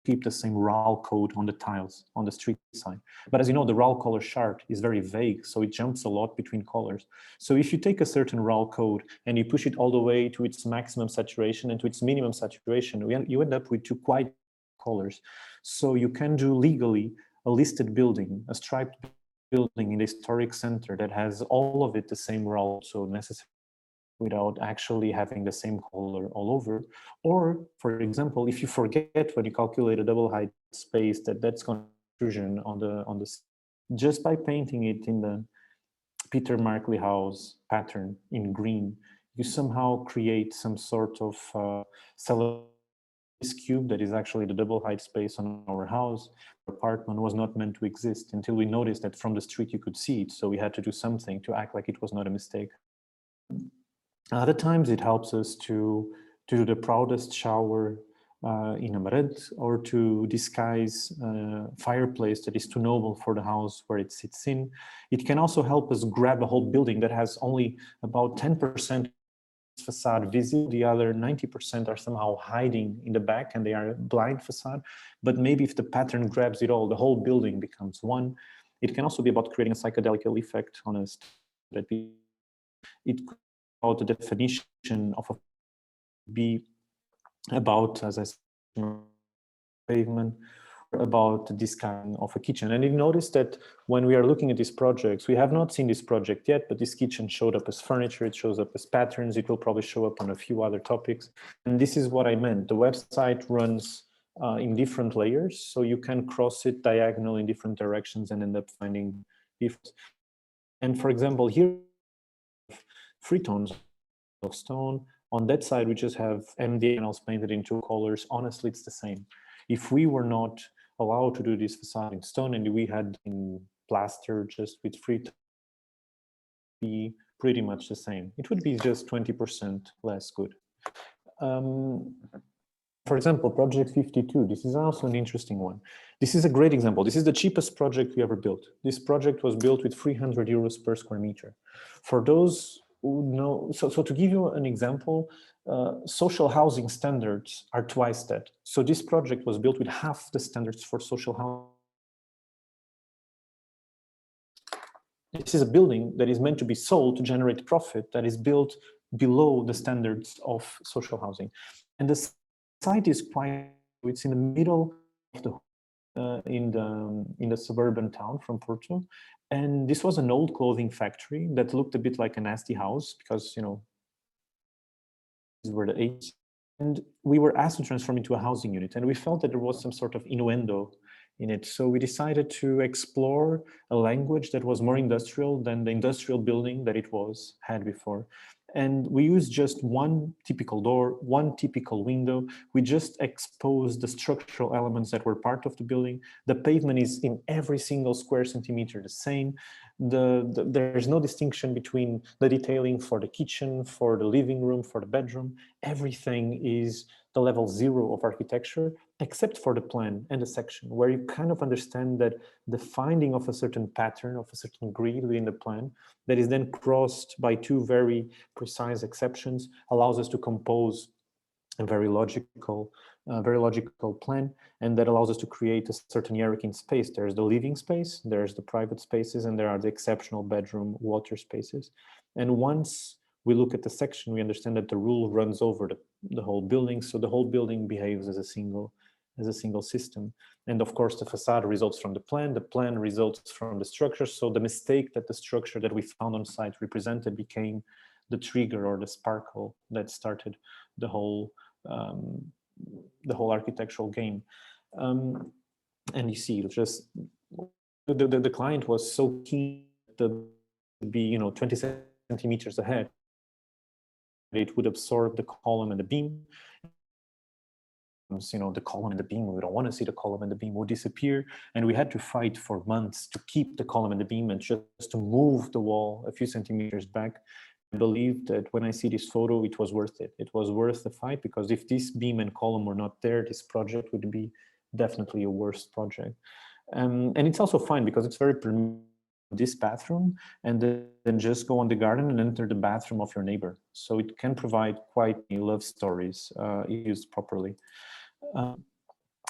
keep the same RAL code on the tiles on the street sign. But as you know, the RAL color chart is very vague, so it jumps a lot between colors. So if you take a certain RAL code and you push it all the way to its maximum saturation and to its minimum saturation, you end up with two quite colors. So you can do legally a listed building, a striped building in the historic center that has all of it the same RAL, so necessary, without actually having the same color all over. Or, for example, if you forget when you calculate a double height space that's going to intrusion on the just by painting it in the Peter Markley house pattern in green, you somehow create some sort of this cube that is actually the double height space on our house apartment was not meant to exist, until we noticed that from the street you could see it. So we had to do something to act like it was not a mistake. Other times it helps us to do the proudest shower in a mud, or to disguise a fireplace that is too noble for the house where it sits in. It can also help us grab a whole building that has only about 10% facade visible. The other 90% are somehow hiding in the back and they are blind facade. But maybe if the pattern grabs it all, the whole building becomes one. It can also be about creating a psychedelic effect on us. It could be about the definition of a be about, as I said, pavement, about this kind of a kitchen. And you notice that when we are looking at these projects, we have not seen this project yet, but this kitchen showed up as furniture, it shows up as patterns, it will probably show up on a few other topics. And this is what I meant. The website runs in different layers, so you can cross it diagonal in different directions and end up finding different. And for example, here, 3 tones of stone. On that side, we just have MD panels painted in 2 colors. Honestly, it's the same. If we were not allowed to do this facade in stone and we had in plaster just with 3 tones, be pretty much the same. It would be just 20% less good. For example, project 52, this is also an interesting one. This is a great example. This is the cheapest project we ever built. This project was built with 300 euros per square meter. For those who know, so to give you an example, social housing standards are twice that. So this project was built with half the standards for social housing. This is a building that is meant to be sold to generate profit, that is built below the standards of social housing. And the site is quite, it's in the middle of the in the suburban town from Porto, and this was an old clothing factory that looked a bit like a nasty house because, you know, these were the 80s, and we were asked to transform into a housing unit, and we felt that there was some sort of innuendo in it, so we decided to explore a language that was more industrial than the industrial building that it had before. And we used just one typical door, one typical window. We just exposed the structural elements that were part of the building. The pavement is in every single square centimeter the same. There's no distinction between the detailing for the kitchen, for the living room, for the bedroom. Everything is the level 0 of architecture, except for the plan and the section, where you kind of understand that the finding of a certain pattern, of a certain grid within the plan, that is then crossed by 2 very precise exceptions, allows us to compose a very logical plan, and that allows us to create a certain hierarchy in space. There's the living space, there's the private spaces, and there are the exceptional bedroom water spaces. And once we look at the section, we understand that the rule runs over the whole building, so the whole building behaves as a single system. And of course, the facade results from the plan results from the structure. So the mistake that the structure that we found on site represented became the trigger or the sparkle that started the whole architectural game. And you see, just the client was so keen to be, you know, 20 centimeters ahead. It would absorb the column and the beam. You know, the column and the beam, we don't want to see the column and the beam would disappear, and we had to fight for months to keep the column and the beam and just to move the wall a few centimeters back. I believe that when I see this photo, it was worth it. It was worth the fight, because if this beam and column were not there, this project would be definitely a worse project. And it's also fine because it's very this bathroom, and then just go on the garden and enter the bathroom of your neighbor. So it can provide quite love stories used properly.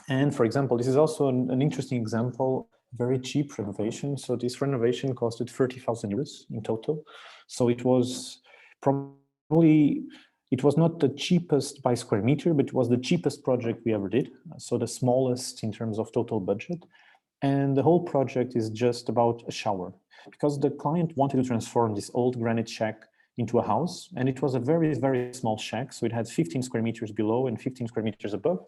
And for example, this is also an interesting example, very cheap renovation. So this renovation costed 30,000 euros in total. So it was probably, it was not the cheapest by square meter, but it was the cheapest project we ever did. So the smallest in terms of total budget. And the whole project is just about a shower, because the client wanted to transform this old granite shack into a house. And it was a very, very small shack. So it had 15 square meters below and 15 square meters above.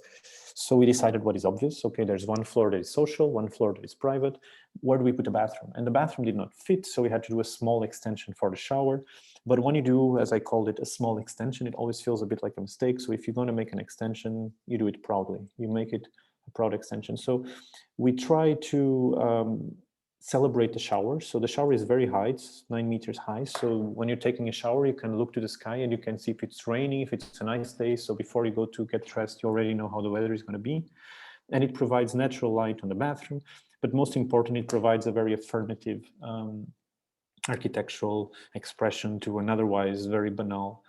So we decided what is obvious. Okay, there's one floor that is social, one floor that is private. Where do we put the bathroom? And the bathroom did not fit. So we had to do a small extension for the shower. But when you do, as I called it, a small extension, it always feels a bit like a mistake. So if you're going to make an extension, you do it proudly. You make it a proud extension. So we try to celebrate the shower. So the shower is very high, it's 9 meters high. So when you're taking a shower, you can look to the sky and you can see if it's raining, if it's a nice day. So before you go to get dressed, you already know how the weather is going to be. And it provides natural light on the bathroom. But most important, it provides a very affirmative architectural expression to an otherwise very banal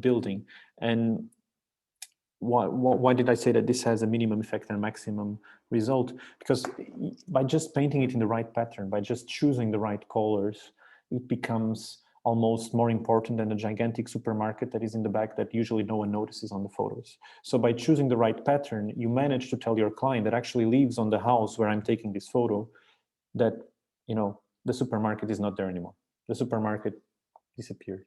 building. And why did I say that this has a minimum effect and maximum result? Because by just painting it in the right pattern, by just choosing the right colors, it becomes almost more important than a gigantic supermarket that is in the back that usually no one notices on the photos. So by choosing the right pattern, you manage to tell your client that actually lives on the house where I'm taking this photo that, you know, the supermarket is not there anymore. The supermarket disappeared.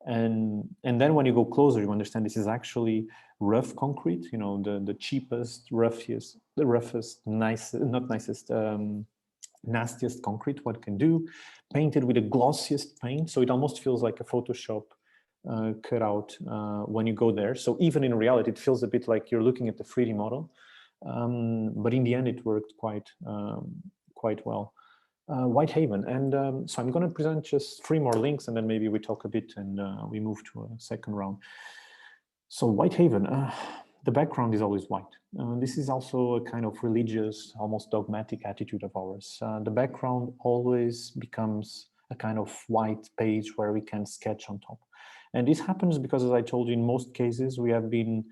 And then when you go closer, you understand this is actually rough concrete, you know, the cheapest, roughest, the roughest, nicest, not nicest, nastiest concrete one can do, painted with the glossiest paint. So it almost feels like a Photoshop cutout when you go there. So even in reality, it feels a bit like you're looking at the 3D model. But in the end, it worked quite well. Whitehaven. And so I'm going to present just 3 more links, and then maybe we talk a bit and we move to a second round. So Whitehaven, the background is always white. This is also a kind of religious, almost dogmatic attitude of ours. The background always becomes a kind of white page where we can sketch on top. And this happens because, as I told you, in most cases, we have been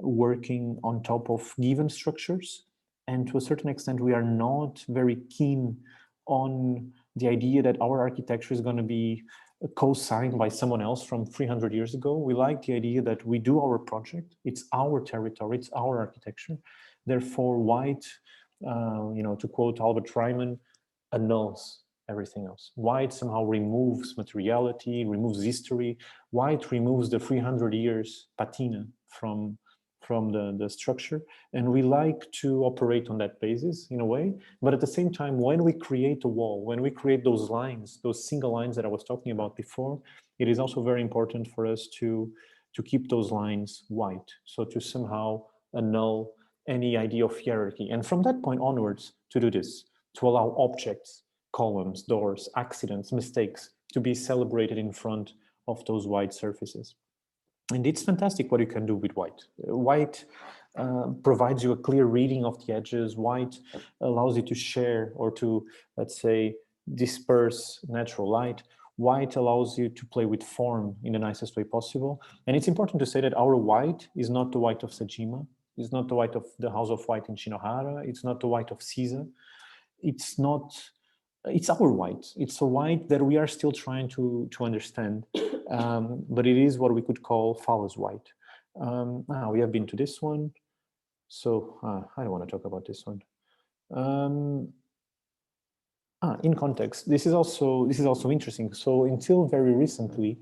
working on top of given structures. And to a certain extent, we are not very keen on the idea that our architecture is going to be co-signed by someone else from 300 years ago. We like the idea that we do our project, it's our territory, it's our architecture. Therefore, white, you know, to quote Albert Reimann, annuls everything else. White somehow removes materiality, removes history. White removes the 300 years patina from the structure, and we like to operate on that basis in a way. But at the same time, when we create a wall, when we create those lines, those single lines that I was talking about before, it is also very important for us to keep those lines white, so to somehow annul any idea of hierarchy. And from that point onwards, to do this, to allow objects, columns, doors, accidents, mistakes to be celebrated in front of those white surfaces. And it's fantastic what you can do with white. White provides you a clear reading of the edges. White allows you to share or to, let's say, disperse natural light. White allows you to play with form in the nicest way possible. And it's important to say that our white is not the white of Sajima. It's not the white of the House of White in Shinohara. It's not the white of Caesar. It's not, it's our white. It's a white that we are still trying to understand. But it is what we could call Fala's white. We have been to this one. So I don't want to talk about this one. In context, this is also interesting. So until very recently,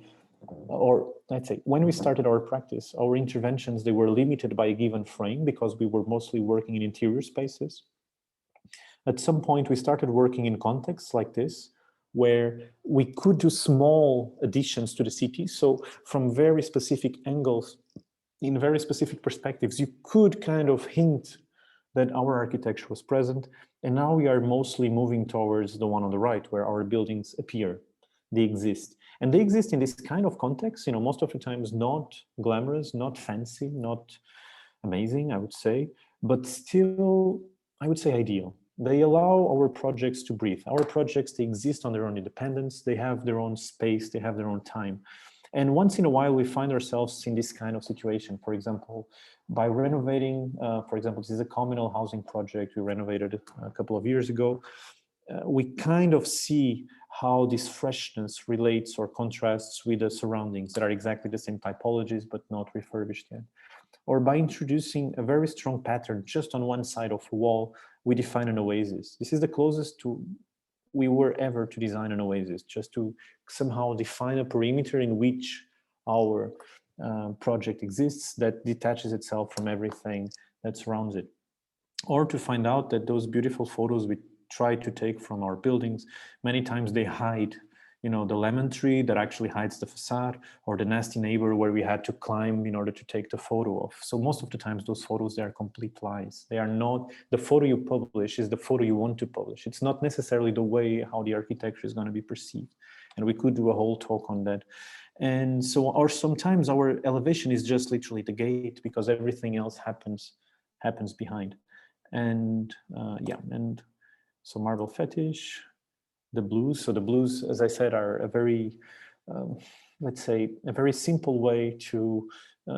or let's say when we started our practice, our interventions, they were limited by a given frame because we were mostly working in interior spaces. At some point, we started working in contexts like this, where we could do small additions to the city. So from very specific angles, in very specific perspectives, you could kind of hint that our architecture was present. And now we are mostly moving towards the one on the right, where our buildings appear, they exist. And they exist in this kind of context, you know, most of the times not glamorous, not fancy, not amazing, I would say, but still, I would say ideal. They allow our projects to breathe. Our projects, they exist on their own independence. They have their own space. They have their own time. And once in a while, we find ourselves in this kind of situation. For example, by renovating, for example, this is a communal housing project we renovated a couple of years ago. We kind of see how this freshness relates or contrasts with the surroundings that are exactly the same typologies, but not refurbished yet. Or by introducing a very strong pattern just on one side of a wall, we define an oasis. This is the closest we were ever to design an oasis, just to somehow define a perimeter in which our project exists that detaches itself from everything that surrounds it. Or to find out that those beautiful photos we try to take from our buildings, many times they hide, you know, the lemon tree that actually hides the facade, or the nasty neighbor where we had to climb in order to take the photo of. So most of the times those photos, they are complete lies. They are not, the photo you publish is the photo you want to publish. It's not necessarily the way how the architecture is going to be perceived. And we could do a whole talk on that. And so, or sometimes our elevation is just literally the gate because everything else happens behind. And and so marble fetish, the blues. So the blues, as I said, are a very, let's say, a very simple way to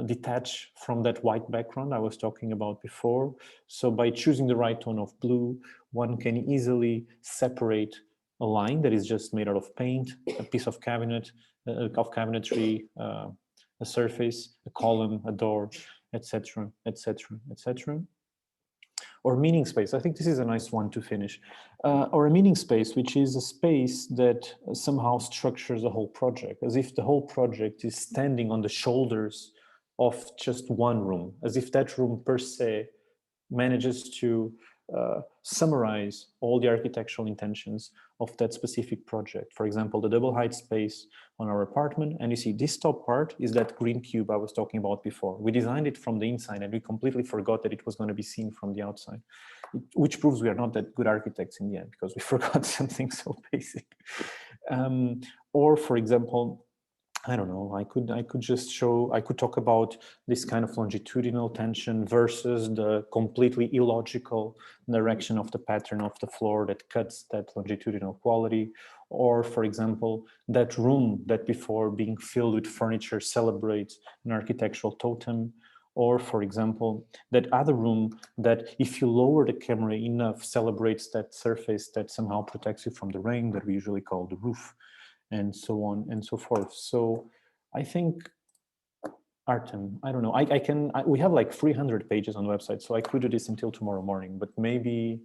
detach from that white background I was talking about before. So by choosing the right tone of blue, one can easily separate a line that is just made out of paint, a piece of cabinet, of cabinetry, a surface, a column, a door, etc., etc., etc. Or meaning space. I think this is a nice one to finish. Or a meaning space, which is a space that somehow structures the whole project, as if the whole project is standing on the shoulders of just one room, as if that room per se manages to summarize all the architectural intentions of that specific project. For example, the double height space on our apartment, and you see this top part is that green cube I was talking about before. We designed it from the inside and we completely forgot that it was going to be seen from the outside, which proves we are not that good architects in the end, because we forgot something so basic. Or for example, I don't know, I could talk about this kind of longitudinal tension versus the completely illogical direction of the pattern of the floor that cuts that longitudinal quality. Or for example, that room that before being filled with furniture celebrates an architectural totem. Or for example, that other room that if you lower the camera enough celebrates that surface that somehow protects you from the rain that we usually call the roof, and so on and so forth. So I think, Artem, I don't know, we have like 300 pages on the website, so I could do this until tomorrow morning, but maybe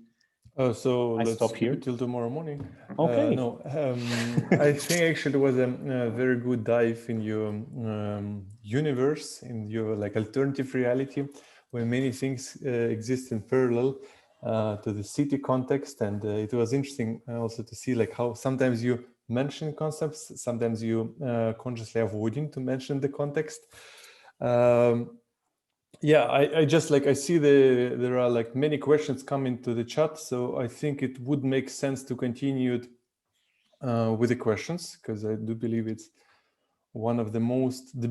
so I let's stop here till tomorrow morning. Okay. No, I think actually it was a very good dive in your universe, in your like alternative reality, where many things exist in parallel to the city context. And it was interesting also to see like how sometimes you mention concepts, sometimes you consciously avoiding to mention the context. Yeah, I just like I see there are like many questions coming to the chat, so I think it would make sense to continue with the questions, because I do believe it's one of the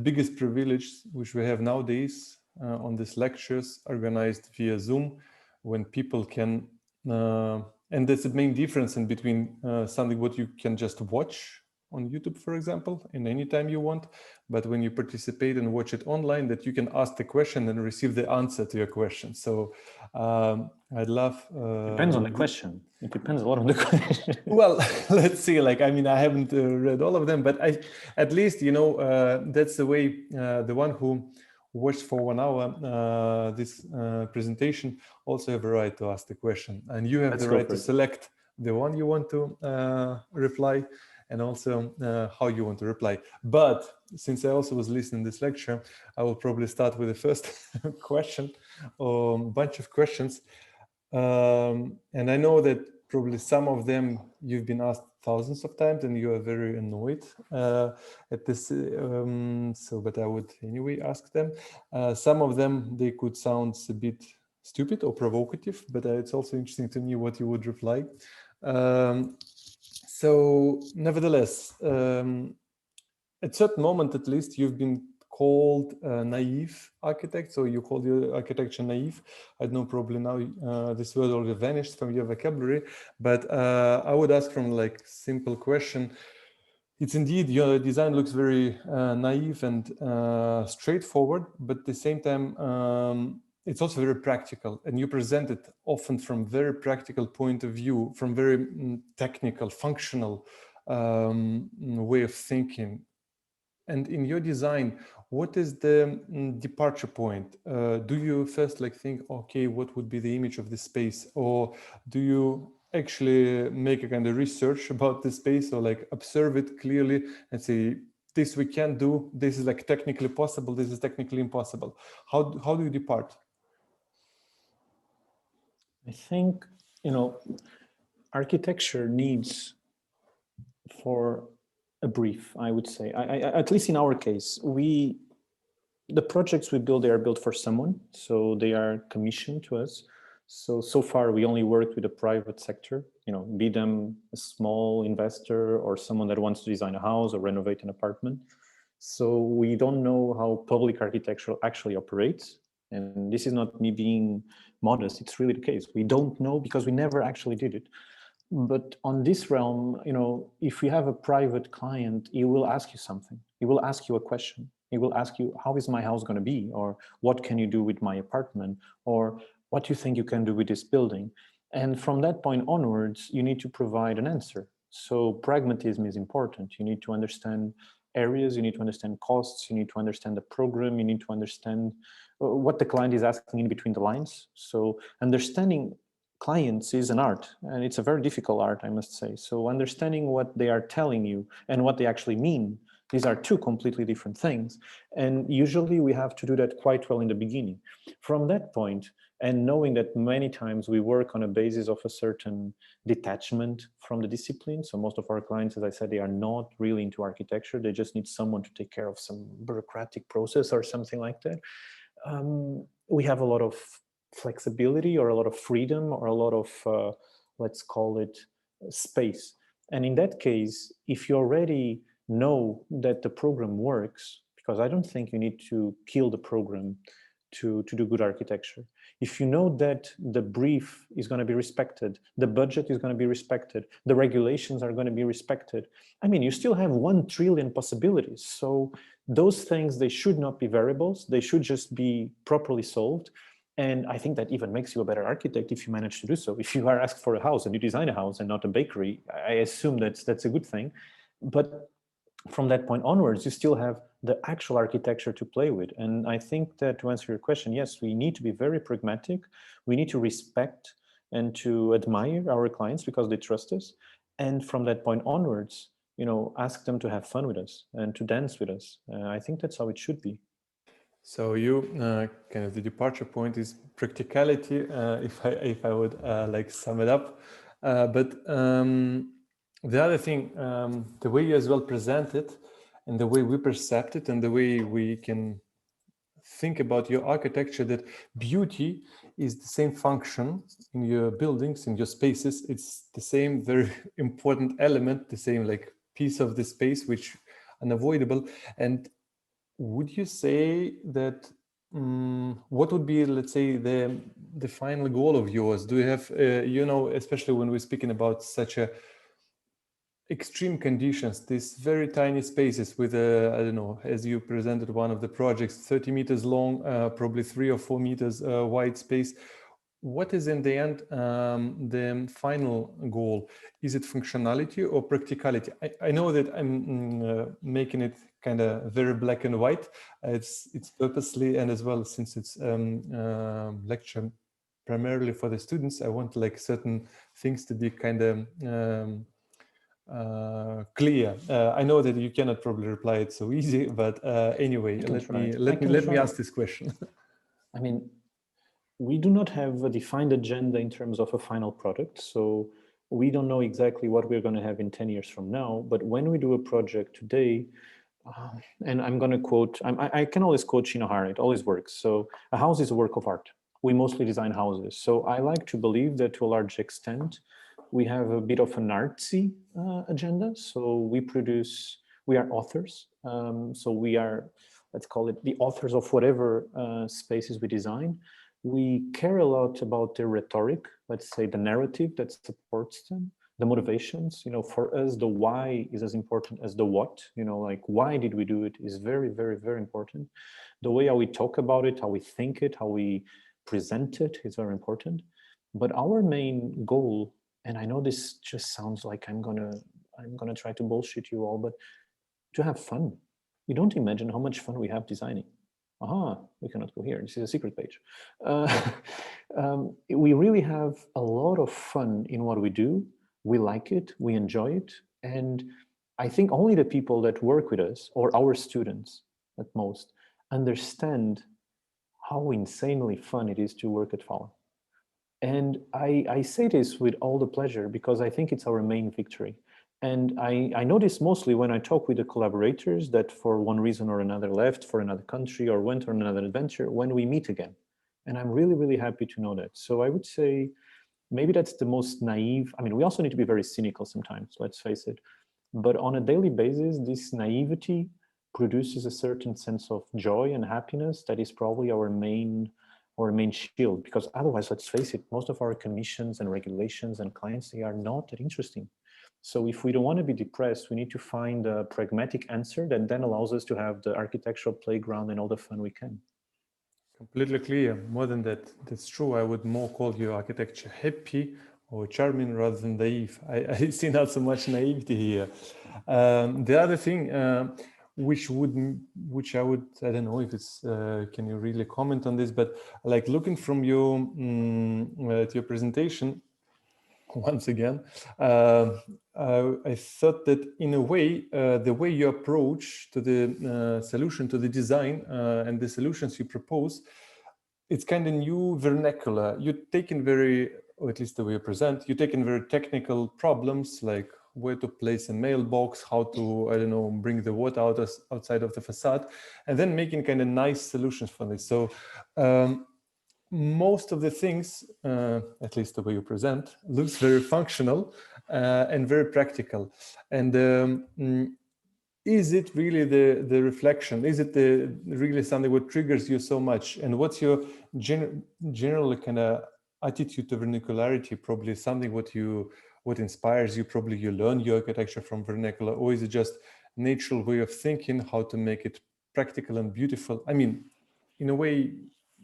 biggest privilege which we have nowadays on these lectures organized via Zoom, when people can, and that's the main difference in between something what you can just watch on YouTube, for example, in any time you want, but when you participate and watch it online, that you can ask the question and receive the answer to your question. So I'd love... Depends on the question. It depends a lot on the question. Well, let's see, like, I mean, I haven't read all of them, but at least, you know, that's the way the one who watched for 1 hour this presentation also have a right to ask the question, and you have the right to select the one you want to reply, and also how you want to reply. But since I also was listening to this lecture, I will probably start with the first question, or bunch of questions. And I know that probably some of them you've been asked thousands of times and you are very annoyed at this. But I would anyway ask them. Some of them, they could sound a bit stupid or provocative, but it's also interesting to me what you would reply. So nevertheless, at certain moment, at least, you've been called naive architect, so you call your architecture naive. I know probably now this word already vanished from your vocabulary, but I would ask from like simple question. It's indeed, your design looks very naive and straightforward, but at the same time, it's also very practical, and you present it often from very practical point of view, from very technical, functional way of thinking. And in your design, what is the departure point? Do you first like think, okay, what would be the image of this space? Or do you actually make a kind of research about the space, or like observe it clearly and say, this we can do, this is like technically possible, this is technically impossible? How do you depart? I think, you know, architecture needs for a brief, I would say. At least in our case, the projects we build, they are built for someone, so they are commissioned to us. So far, we only worked with the private sector, you know, be them a small investor or someone that wants to design a house or renovate an apartment. So we don't know how public architecture actually operates. And this is not me being modest, it's really the case. We don't know because we never actually did it. But on this realm, you know, if you have a private client, he will ask you something. He will ask you a question. He will ask you, how is my house going to be? Or what can you do with my apartment? Or what do you think you can do with this building? And from that point onwards, you need to provide an answer. So pragmatism is important. You need to understand areas, you need to understand costs, you need to understand the program, you need to understand what the client is asking in between the lines. So understanding clients is an art, and it's a very difficult art, I must say. So understanding what they are telling you and what they actually mean, these are two completely different things. And usually we have to do that quite well in the beginning. From that point, and knowing that many times we work on a basis of a certain detachment from the discipline. So most of our clients, as I said, they are not really into architecture. They just need someone to take care of some bureaucratic process or something like that. We have a lot of flexibility or a lot of freedom or a lot of, let's call it space. And in that case, if you already know that the program works, because I don't think you need to kill the program to do good architecture. If you know that the brief is going to be respected, the budget is going to be respected, the regulations are going to be respected, I mean, you still have 1 trillion possibilities. So those things, they should not be variables. They should just be properly solved. And I think that even makes you a better architect if you manage to do so. If you are asked for a house and you design a house and not a bakery, I assume that's a good thing. But from that point onwards, you still have the actual architecture to play with. And I think that to answer your question, yes, we need to be very pragmatic. We need to respect and to admire our clients because they trust us. And from that point onwards, you know, ask them to have fun with us and to dance with us. I think that's how it should be. So you kind of the departure point is practicality, if I would like sum it up. But the other thing, the way you as well present it, and the way we perceive it, and the way we can think about your architecture, that beauty is the same function in your buildings, in your spaces. It's the same very important element, the same like piece of the space, which unavoidable. And would you say that what would be, let's say, the final goal of yours? Do you have, you know, especially when we're speaking about such a extreme conditions, these very tiny spaces with I don't know, as you presented one of the projects, 30 meters long, probably 3 or 4 meters wide space. What is in the end the final goal? Is it functionality or practicality? I know that I'm making it kind of very black and white. It's purposely, and as well, since it's lecture primarily for the students, I want like certain things to be kind of clear. I know that you cannot probably reply it so easy, but anyway, let me ask this question. I mean, we do not have a defined agenda in terms of a final product. So we don't know exactly what we're going to have in 10 years from now. But when we do a project today, and I'm going to quote, I can always quote Shinohara, it always works. So a house is a work of art. We mostly design houses. So I like to believe that to a large extent, we have a bit of an artsy agenda. So we are authors. So we are, let's call it the authors of whatever spaces we design. We care a lot about the rhetoric, let's say the narrative that supports them, the motivations. You know, for us, the why is as important as the what. You know, like why did we do it is very, very, very important. The way how we talk about it, how we think it, how we present it is very important. But our main goal, and I know this just sounds like I'm gonna try to bullshit you all, but to have fun. You don't imagine how much fun we have designing. Aha, we cannot go here. This is a secret page. We really have a lot of fun in what we do. We like it, we enjoy it. And I think only the people that work with us, or our students at most, understand how insanely fun it is to work at Fala. And I say this with all the pleasure because I think it's our main victory. And I notice mostly when I talk with the collaborators that for one reason or another left for another country or went on another adventure when we meet again. And I'm really, really happy to know that. So I would say maybe that's the most naive. I mean, we also need to be very cynical sometimes, let's face it. But on a daily basis, this naivety produces a certain sense of joy and happiness that is probably our main shield, because otherwise, let's face it, most of our commissions and regulations and clients, they are not that interesting. So if we don't want to be depressed, we need to find a pragmatic answer that then allows us to have the architectural playground and all the fun we can. Completely clear. More than that, that's true. I would more call your architecture happy or charming rather than naive. I see not so much naivety here. The other thing, which I would, I don't know if it's, can you really comment on this, but like looking from your, to your presentation, once again, I thought that in a way, the way you approach to the solution, to the design and the solutions you propose, it's kind of new vernacular. You're taking very, or at least the way you present, you're taking very technical problems like where to place a mailbox, how to, I don't know, bring the water outside of the facade, and then making kind of nice solutions for this. So most of the things, at least the way you present, looks very functional and very practical. And is it really the reflection? Is it really something what triggers you so much? And what's your general kind of attitude to vernacularity? Probably something what inspires you. Probably you learn your architecture from vernacular, or is it just natural way of thinking how to make it practical and beautiful? I mean, in a way,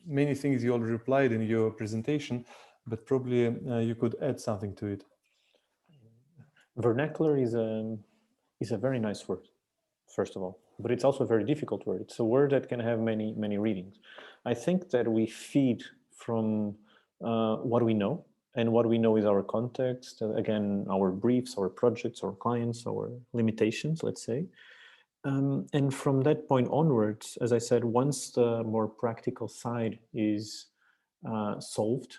many things you already replied in your presentation, but probably you could add something to it. Vernacular is a very nice word, first of all, but it's also a very difficult word. It's a word that can have many readings. I think that we feed from what we know, and what we know is our context, again, our briefs, our projects, our clients, our limitations, let's say. And from that point onwards, as I said, once the more practical side is solved,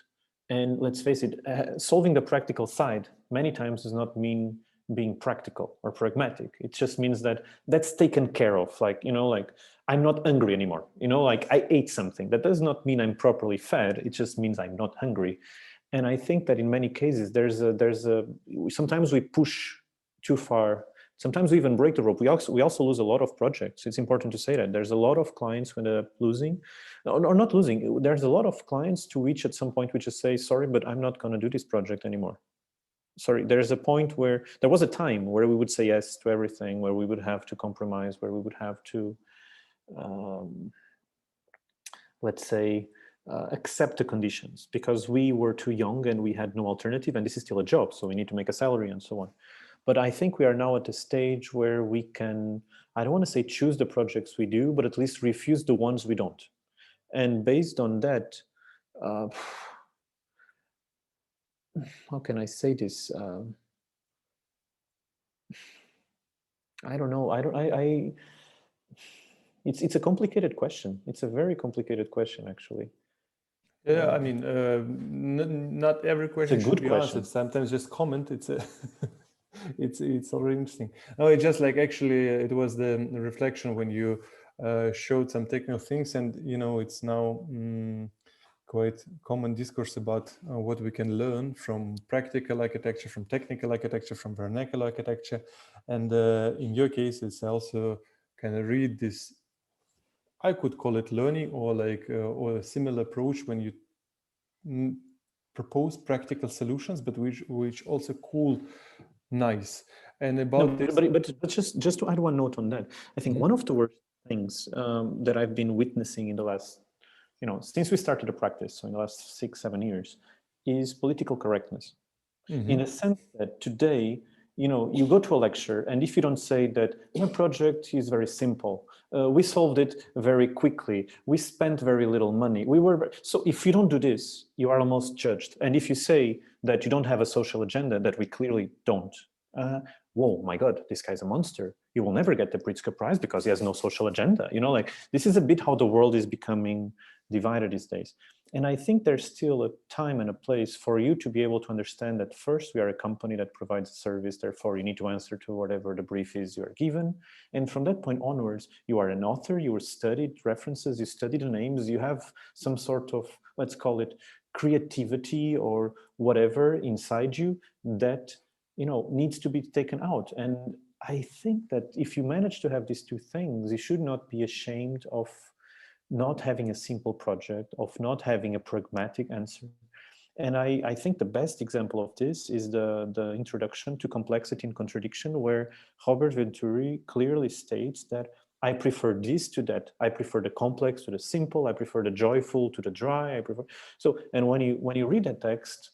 and let's face it, solving the practical side many times does not mean being practical or pragmatic. It just means that that's taken care of. Like, you know, like I'm not hungry anymore. You know, like I ate something. That does not mean I'm properly fed. It just means I'm not hungry. And I think that in many cases, sometimes we push too far. Sometimes we even break the rope. We also lose a lot of projects. It's important to say that there's a lot of clients who end up losing, or not losing. There's a lot of clients to reach at some point which just say, sorry, but I'm not going to do this project anymore. Sorry, there's a point where there was a time where we would say yes to everything, where we would have to compromise, where we would have to, let's say, accept the conditions because we were too young and we had no alternative, and this is still a job, so we need to make a salary and so on. But I think we are now at a stage where we can, I don't want to say choose the projects we do, but at least refuse the ones we don't. And based on that, how can I say this? I don't know. It's a complicated question. It's a very complicated question, actually. Yeah, I mean, not every question should be answered. Sometimes just comment. It's a it's already interesting. No, it's just like actually it was the reflection when you showed some technical things, and you know it's now quite common discourse about what we can learn from practical architecture, from technical architecture, from vernacular architecture, and in your case, it's also kind of read this. I could call it learning, or like or a similar approach when you propose practical solutions, but which also cool, nice. And about this, but just to add one note on that, I think one of the worst things that I've been witnessing in the last, you know, since we started the practice, so in the last 6-7 years, is political correctness. In a sense that today, you know, you go to a lecture, and if you don't say that my project is very simple, we solved it very quickly, we spent very little money, so if you don't do this, you are almost judged. And if you say that you don't have a social agenda, that we clearly don't, whoa, my God, this guy's a monster. You will never get the Pritzker Prize because he has no social agenda. You know, like this is a bit how the world is becoming divided these days. And I think there's still a time and a place for you to be able to understand that first, we are a company that provides a service, therefore you need to answer to whatever the brief is you are given. And from that point onwards, you are an author, you studied references, you studied the names, you have some sort of, let's call it creativity or whatever inside you that, you know, needs to be taken out. And I think that if you manage to have these two things, you should not be ashamed of not having a simple project, of not having a pragmatic answer. And I think the best example of this is the introduction to Complexity and Contradiction, where Robert Venturi clearly states that I prefer this to that. I prefer the complex to the simple. I prefer the joyful to the dry. I prefer so. And when you read that text,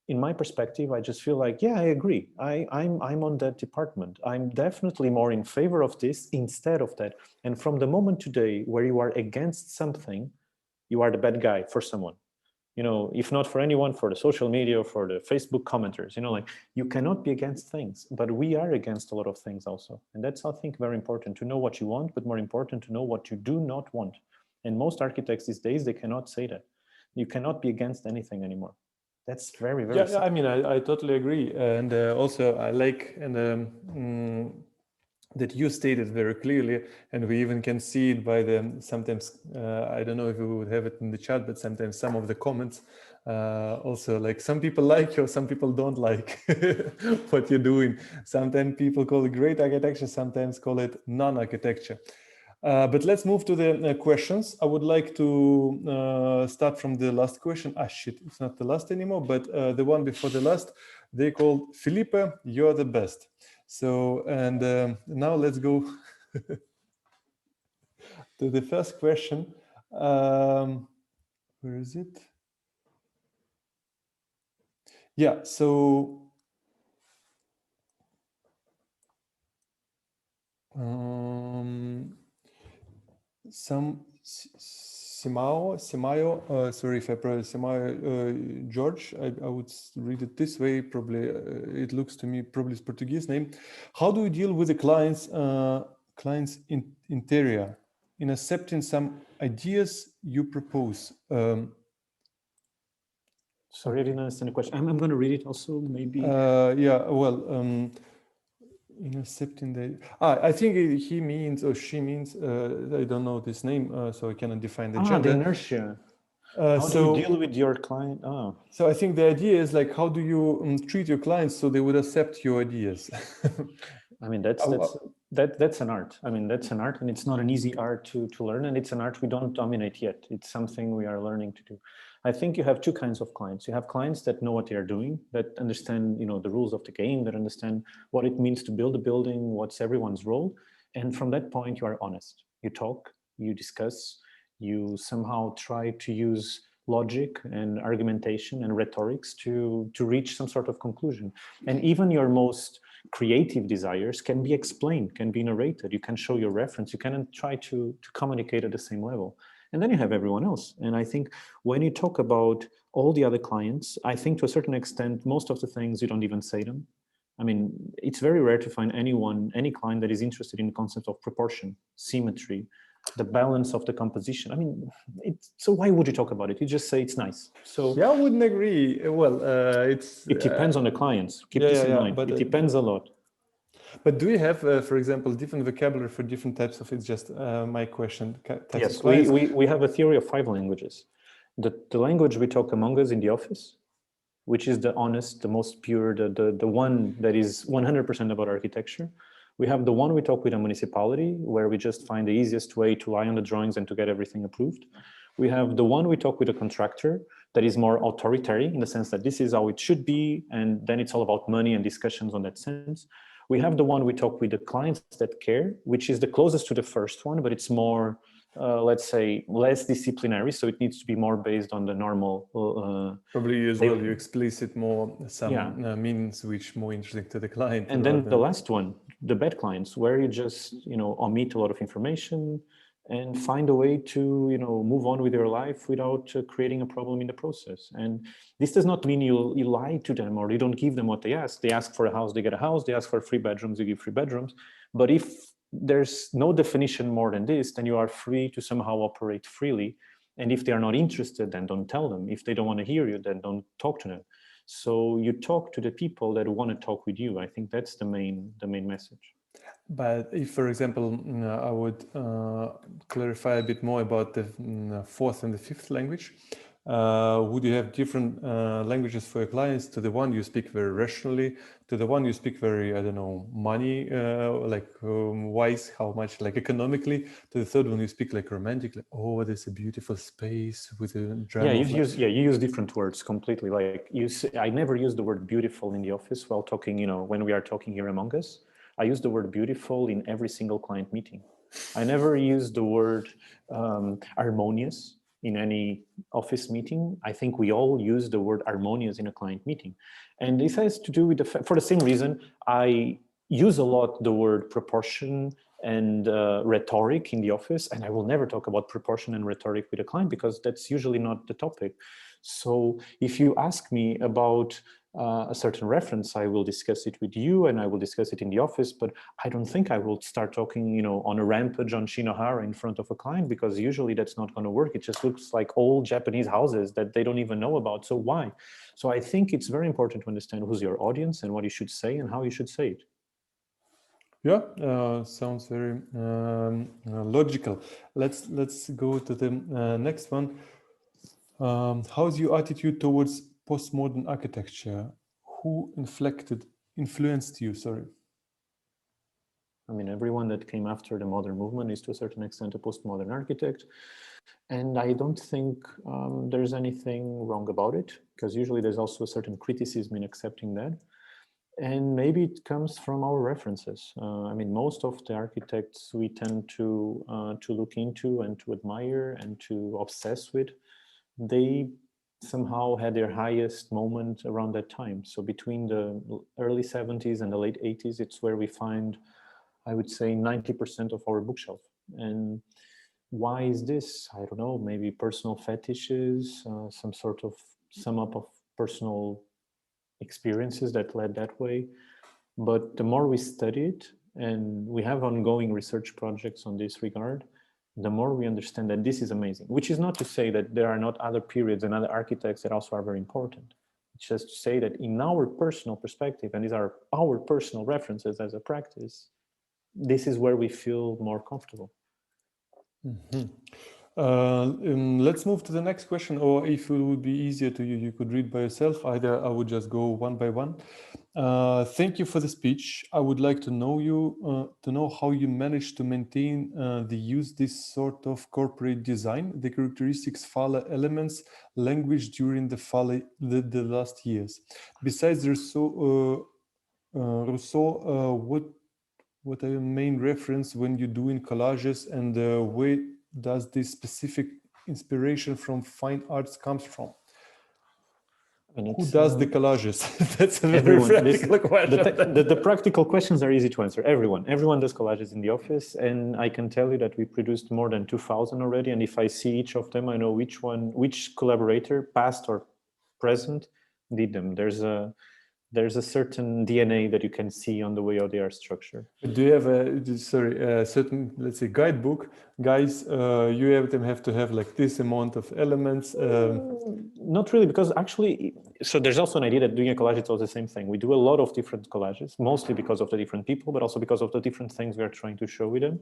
in my perspective, I just feel like, yeah, I agree. I'm on that department. I'm definitely more in favor of this instead of that. And from the moment today where you are against something, you are the bad guy for someone. You know, if not for anyone, for the social media, for the Facebook commenters, you know, like you cannot be against things, but we are against a lot of things also. And that's, I think, very important to know what you want, but more important to know what you do not want. And most architects these days, they cannot say that. You cannot be against anything anymore. That's very, very Yeah, I mean, I totally agree. And also I like that you stated very clearly, and we even can see it by the sometimes, I don't know if we would have it in the chat, but sometimes some of the comments also, like some people like you, some people don't like what you're doing. Sometimes people call it great architecture, sometimes call it non-architecture. But let's move to the questions. I would like to start from the last question. Ah, shit, it's not the last anymore, but the one before the last. They called Filipe, you're the best. So, and now let's go to the first question. Where is it? Yeah, so Simayo, sorry if I pronounce Simayo, George, I would read it this way, probably it looks to me probably it's Portuguese name. How do you deal with the client's interior in accepting some ideas you propose? Sorry, I didn't understand the question. I'm going to read it also, maybe. Yeah, well, in accepting the, I think he means or she means, I don't know this name, so I cannot define the gender. The inertia. How do you deal with your client? So I think the idea is like, how do you treat your clients so they would accept your ideas? I mean, that's an art. I mean, that's an art, and it's not an easy art to learn, and it's an art we don't dominate yet. It's something we are learning to do. I think you have two kinds of clients. You have clients that know what they are doing, that understand, you know, the rules of the game, that understand what it means to build a building, what's everyone's role. And from that point, you are honest. You talk, you discuss, you somehow try to use logic and argumentation and rhetorics to reach some sort of conclusion. And even your most creative desires can be explained, can be narrated. You can show your reference. You can try to communicate at the same level. And then you have everyone else. And I think when you talk about all the other clients, I think to a certain extent, most of the things you don't even say them. I mean, it's very rare to find any client that is interested in the concept of proportion, symmetry, the balance of the composition. I mean, so why would you talk about it? You just say it's nice. So yeah, I wouldn't agree. Well, it depends on the clients. Keep this in mind. But it depends a lot. But do you have, for example, different vocabulary for different types of? It's just my question. Yes, we have a theory of 5 languages. The language we talk among us in the office, which is the honest, the most pure, the one that is 100% about architecture. We have the one we talk with a municipality, where we just find the easiest way to lie on the drawings and to get everything approved. We have the one we talk with a contractor that is more authoritarian in the sense that this is how it should be, and then it's all about money and discussions on that sense. We have the one we talk with the clients that care, which is the closest to the first one, but it's more, let's say, less disciplinary. So it needs to be more based on the normal. Probably as well, you explicit more some meanings which more interesting to the client. And then the last one, the bad clients, where you just, omit a lot of information and find a way to, move on with your life without creating a problem in the process. And this does not mean you lie to them or you don't give them what they ask. They ask for a house, they get a house. They ask for 3 bedrooms, you give 3 bedrooms. But if there's no definition more than this, then you are free to somehow operate freely. And if they are not interested, then don't tell them. If they don't want to hear you, then don't talk to them. So you talk to the people that want to talk with you. I think that's the main message. But if, for example, I would clarify a bit more about the 4th and the 5th language, would you have different languages for your clients? To the one you speak very rationally, to the one you speak very, I don't know, money, wise, how much, like economically, to the third one you speak like romantically. Oh, there's a beautiful space with a drama. You use different words completely. Like I never use the word beautiful in the office while talking, when we are talking here among us. I use the word beautiful in every single client meeting. I never use the word harmonious in any office meeting, I think we all use the word harmonious in a client meeting. And this has to do with for the same reason, I use a lot the word proportion and rhetoric in the office, and I will never talk about proportion and rhetoric with a client because that's usually not the topic. So if you ask me about a certain reference, I will discuss it with you and I will discuss it in the office, but I don't think I will start talking, you know, on a rampage on Shinohara in front of a client, because usually that's not going to work. It just looks like old Japanese houses that they don't even know about. So why? So I think it's very important to understand who's your audience and what you should say and how you should say it. Yeah, sounds very logical. Let's go to the next one. How's your attitude towards postmodern architecture? Who influenced you? Sorry. I mean, everyone that came after the modern movement is to a certain extent a postmodern architect. And I don't think there's anything wrong about it, because usually there's also a certain criticism in accepting that. And maybe it comes from our references. I mean, most of the architects we tend to look into and to admire and to obsess with, they somehow had their highest moment around that time. So between the early 70s and the late 80s, it's where we find, I would say, 90% of our bookshelf. And why is this? I don't know, maybe personal fetishes, some sort of sum up of personal experiences that led that way. But the more we study it, and we have ongoing research projects on this regard, the more we understand that this is amazing, which is not to say that there are not other periods and other architects that also are very important. It's just to say that in our personal perspective, and these are our personal references as a practice, this is where we feel more comfortable. Mm-hmm. Let's move to the next question, or if it would be easier to you, you could read by yourself. Either I would just go one by one. Thank you for the speech. I would like to know how you managed to maintain this sort of corporate design, the characteristics Fala elements, language during the last years. Besides Rousseau, what are your main reference when you're doing collages, and where does this specific inspiration from fine arts comes from? Who does the collages? That's a very practical question. The practical questions are easy to answer. Everyone does collages in the office, and I can tell you that we produced more than 2,000 already. And if I see each of them, I know which collaborator, past or present, did them. There's a certain DNA that you can see on the way how they are structured. Do you have a certain, let's say, guidebook? Guys, you have to have like this amount of elements? Not really, because actually, so there's also an idea that doing a collage is all the same thing. We do a lot of different collages, mostly because of the different people, but also because of the different things we are trying to show with them.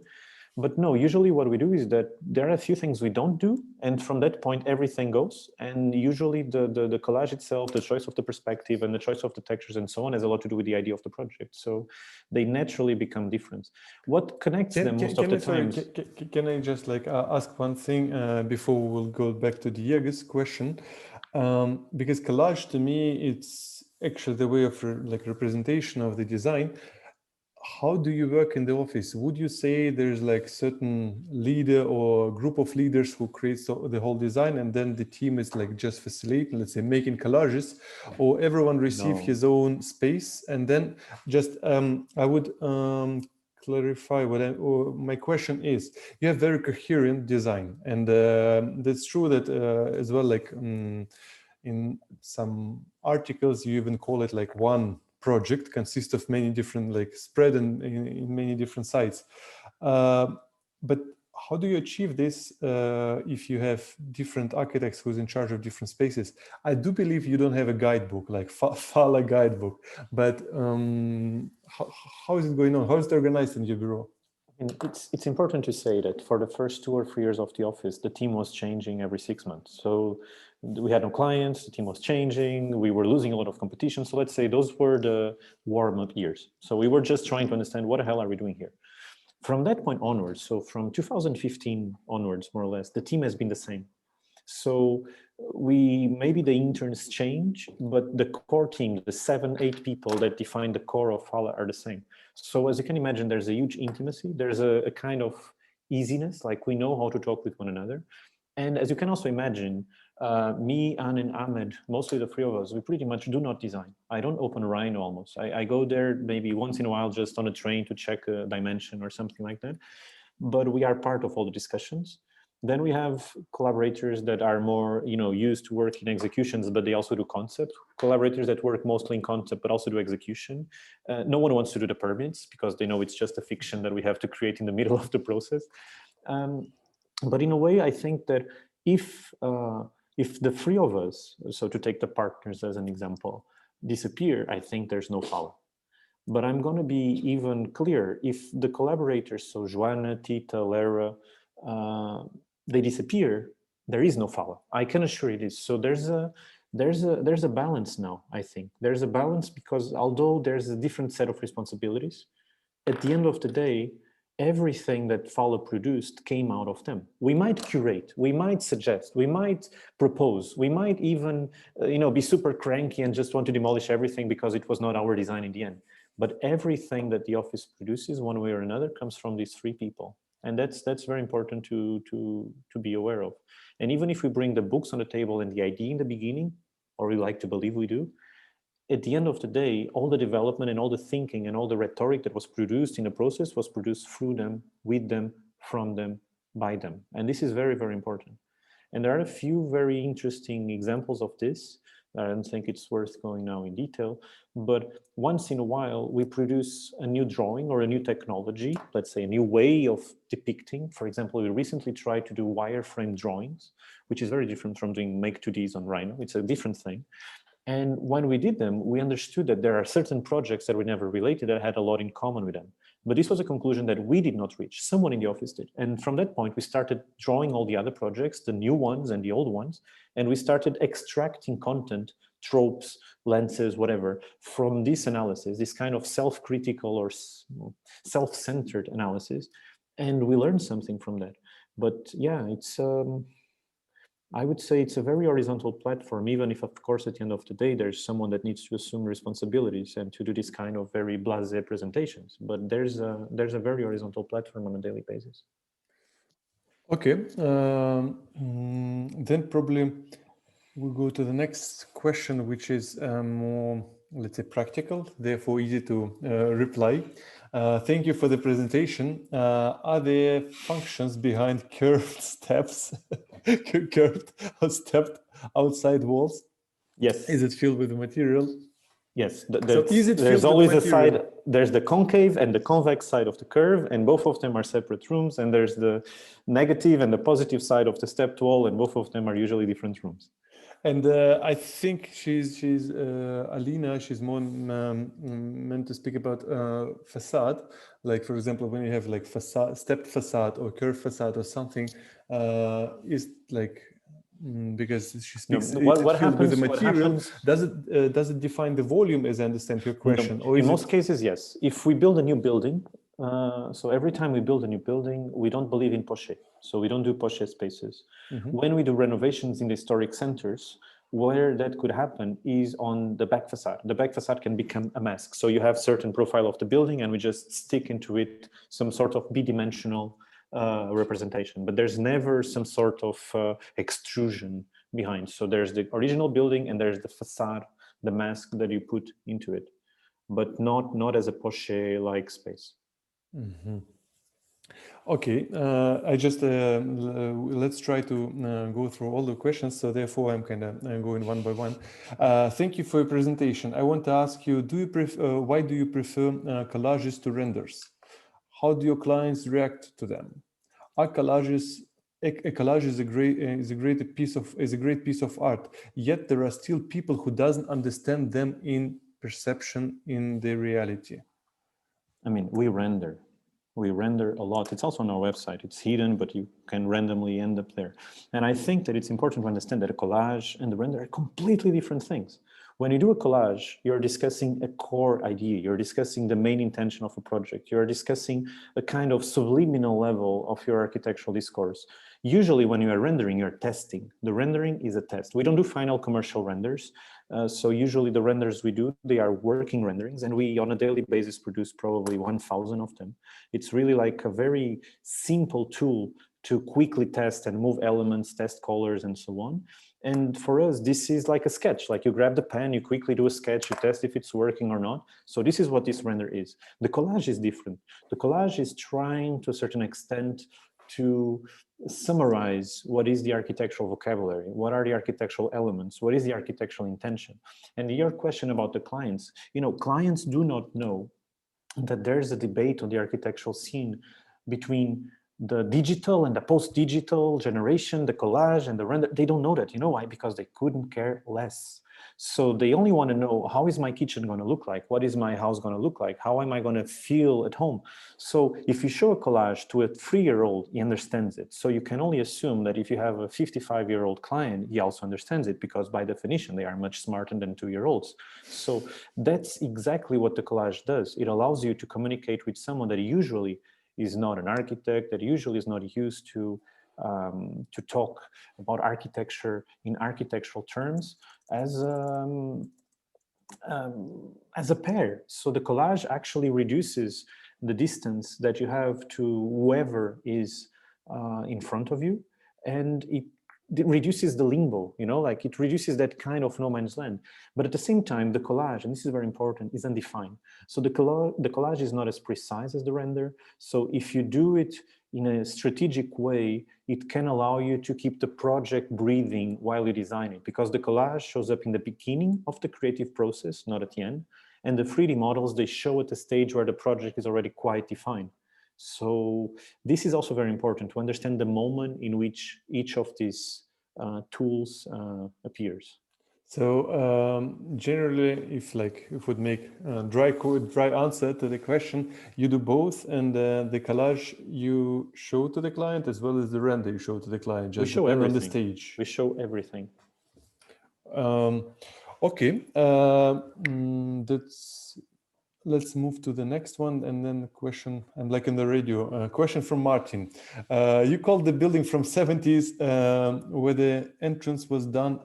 But no, usually what we do is that there are a few things we don't do, and from that point, everything goes. And usually the collage itself, the choice of the perspective and the choice of the textures and so on has a lot to do with the idea of the project. So they naturally become different. What connects them most of the time? Can I just like ask one thing before we'll go back to Diego's question? Because collage to me, it's actually the way of representation of the design. How do you work in the office? Would you say there's like certain leader or group of leaders who creates the whole design, and then the team is like just facilitating, let's say, making collages, or everyone receive his own space? And then just I would clarify my question is, you have very coherent design, and that's true that as well, like in some articles you even call it like one project consists of many different, like spread in many different sites. But how do you achieve this if you have different architects who's in charge of different spaces? I do believe you don't have a guidebook, like Fala guidebook, but how is it going on? How is it organized in your bureau? It's important to say that for the first 2 or 3 years of the office, the team was changing every 6 months. So we had no clients, the team was changing, we were losing a lot of competition. So let's say those were the warm-up years. So we were just trying to understand what the hell are we doing here? From that point onwards, so from 2015 onwards, more or less, the team has been the same. So maybe the interns change, but the core team, the 7-8 people that define the core of Fala are the same. So as you can imagine, there's a huge intimacy. There's a kind of easiness, like we know how to talk with one another. And as you can also imagine, me, Anne, and Ahmed, mostly the three of us, we pretty much do not design. I don't open Rhino almost. I go there maybe once in a while just on a train to check a dimension or something like that. But we are part of all the discussions. Then we have collaborators that are more, used to work in executions, but they also do concept. Collaborators that work mostly in concept, but also do execution. No one wants to do the permits because they know it's just a fiction that we have to create in the middle of the process. But in a way, I think that if the three of us, so to take the partners as an example, disappear, I think there's no follow. But I'm going to be even clear. If the collaborators, so Joanna, Tita, Lara, they disappear, there is no follow. I can assure you this. So there's a balance now. I think there's a balance because although there's a different set of responsibilities, at the end of the day, everything that Fala produced came out of them. We might curate, we might suggest, we might propose, we might even be super cranky and just want to demolish everything because it was not our design in the end. But everything that the office produces, one way or another, comes from these three people. And that's very important to be aware of. And even if we bring the books on the table and the idea in the beginning, or we like to believe we do, at the end of the day, all the development and all the thinking and all the rhetoric that was produced in the process was produced through them, with them, from them, by them. And this is very, very important. And there are a few very interesting examples of this. I don't think it's worth going now in detail, but once in a while we produce a new drawing or a new technology, let's say a new way of depicting. For example, we recently tried to do wireframe drawings, which is very different from doing make 2Ds on Rhino. It's a different thing. And when we did them, we understood that there are certain projects that we never related that had a lot in common with them. But this was a conclusion that we did not reach. Someone in the office did. And from that point, we started drawing all the other projects, the new ones and the old ones, and we started extracting content, tropes, lenses, whatever, from this analysis, this kind of self-critical or self-centered analysis. And we learned something from that. But yeah, it's... I would say it's a very horizontal platform, even if, of course, at the end of the day, there's someone that needs to assume responsibilities and to do this kind of very blasé presentations. But there's a very horizontal platform on a daily basis. Okay, then probably we'll go to the next question, which is more, let's say, practical, therefore easy to reply. Thank you for the presentation. Are there functions behind curved steps, curved or stepped outside walls? Yes. Is it filled with material? Yes. There's always a side, there's the concave and the convex side of the curve, and both of them are separate rooms. And there's the negative and the positive side of the stepped wall, and both of them are usually different rooms. And I think she's Alina. She's more meant to speak about facade. Like, for example, when you have like facade, stepped facade or curved facade or something, is like because she speaks. What happens with the material? Does it define the volume? As I understand your question, or in most cases, yes. If we build a new building, so every time we build a new building, we don't believe in poche. So we don't do poche spaces. Mm-hmm. When we do renovations in the historic centers, where that could happen is on the back facade. The back facade can become a mask. So you have certain profile of the building and we just stick into it some sort of bidimensional representation, but there's never some sort of extrusion behind. So there's the original building and there's the facade, the mask that you put into it, but not as a poche-like space. Mm-hmm. Okay, I just let's try to go through all the questions. So therefore, I'm kind of going one by one. Thank you for your presentation. I want to ask you: why do you prefer collages to renders? How do your clients react to them? Are collages? A collage is a great piece of art. Yet there are still people who doesn't understand them in perception in the reality. I mean, we render a lot. It's also on our website. It's hidden, but you can randomly end up there. And I think that it's important to understand that a collage and the render are completely different things. When you do a collage, you're discussing a core idea. You're discussing the main intention of a project. You're discussing a kind of subliminal level of your architectural discourse. Usually when you are rendering, you're testing. The rendering is a test. We don't do final commercial renders. So usually the renders we do, they are working renderings, and we on a daily basis produce probably 1,000 of them. It's really like a very simple tool to quickly test and move elements, test colors, and so on. And for us, this is like a sketch. Like you grab the pen, you quickly do a sketch, you test if it's working or not. So this is what this render is. The collage is different. The collage is trying to a certain extent to summarize what is the architectural vocabulary, what are the architectural elements, what is the architectural intention. And your question about the clients, clients do not know that there's a debate on the architectural scene between the digital and the post-digital generation, the collage and the render. They don't know that. You know why? Because they couldn't care less. So they only want to know, how is my kitchen going to look like? What is my house going to look like? How am I going to feel at home? So if you show a collage to a 3-year-old, he understands it. So you can only assume that if you have a 55-year-old client, he also understands it, because by definition, they are much smarter than 2-year-olds. So that's exactly what the collage does. It allows you to communicate with someone that usually is not an architect, that usually is not used to talk about architecture in architectural terms as a pair. So the collage actually reduces the distance that you have to whoever is in front of you, and it reduces the limbo, like it reduces that kind of no man's land. But at the same time, the collage, and this is very important, is undefined. So the collage is not as precise as the render. So if you do it in a strategic way, it can allow you to keep the project breathing while you design it, because the collage shows up in the beginning of the creative process, not at the end. And the 3D models, they show at the stage where the project is already quite defined. So this is also very important to understand the moment in which each of these tools appears. So generally, if would make a dry answer to the question, you do both, and the collage you show to the client as well as the render you show to the client. Just we show everything on the stage. We show everything. Okay, let's move to the next one, and then a question. I'm like in the radio. Question from Martin. You called the building from 70s where the entrance was done.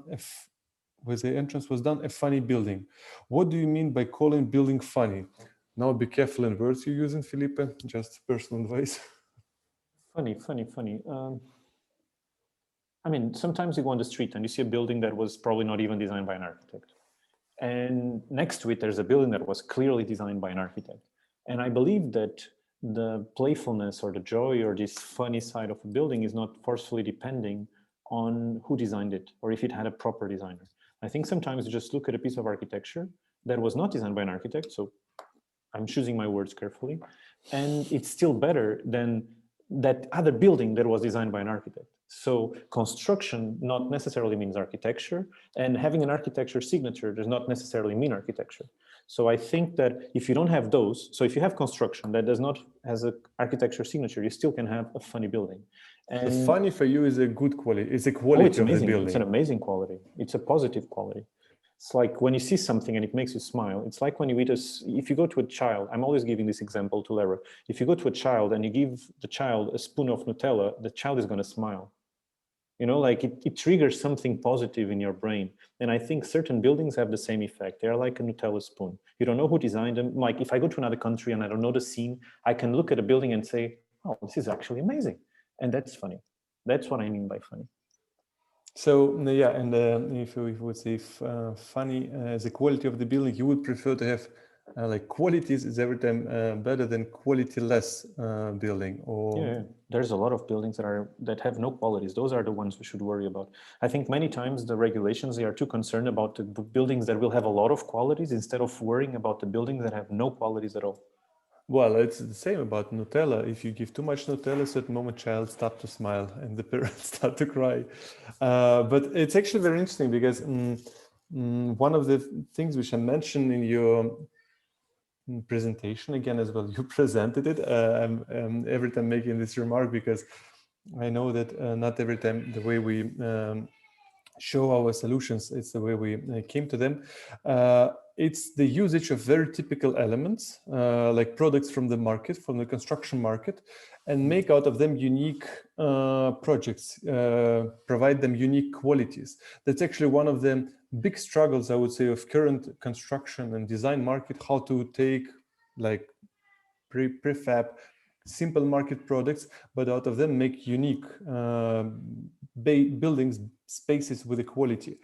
A funny building. What do you mean by calling building funny? Now be careful in words you're using, Filipe. Just personal advice. Funny. I mean, sometimes you go on the street and you see a building that was probably not even designed by an architect. And next to it, there's a building that was clearly designed by an architect. And I believe that the playfulness or the joy or this funny side of a building is not forcefully depending on who designed it or if it had a proper designer. I think sometimes you just look at a piece of architecture that was not designed by an architect, so I'm choosing my words carefully, and it's still better than that other building that was designed by an architect. So construction not necessarily means architecture, and having an architecture signature does not necessarily mean architecture. So I think that if you don't have those, so if you have construction that does not has an architecture signature, you still can have a funny building. And the funny for you is a good quality. It's a quality it's amazing. Of the building. It's an amazing quality. It's a positive quality. It's like when you see something and it makes you smile. It's like when you eat if you go to a child, I'm always giving this example to Lara. If you go to a child and you give the child a spoon of Nutella, the child is going to smile. Like it triggers something positive in your brain. And I think certain buildings have the same effect. They're like a Nutella spoon. You don't know who designed them. Like if I go to another country and I don't know the scene, I can look at a building and say, oh, this is actually amazing. And that's funny. That's what I mean by funny. So yeah, and if you would say funny as a quality of the building, you would prefer to have like qualities is every time better than quality-less building, or yeah, there's a lot of buildings that have no qualities. Those are the ones we should worry about. I think many times the regulations, they are too concerned about the buildings that will have a lot of qualities instead of worrying about the buildings that have no qualities at all. Well, it's the same about Nutella. If you give too much Nutella, at a certain moment, child start to smile and the parents start to cry. But it's actually very interesting because one of the things which I mentioned in your presentation again as well, you presented it. I'm every time making this remark because I know that not every time the way we show our solutions, it's the way we came to them. It's the usage of very typical elements, like products from the market, from the construction market, and make out of them unique projects, provide them unique qualities. That's actually one of the big struggles, I would say, of current construction and design market, how to take like prefab, simple market products, but out of them make unique buildings, spaces with equality.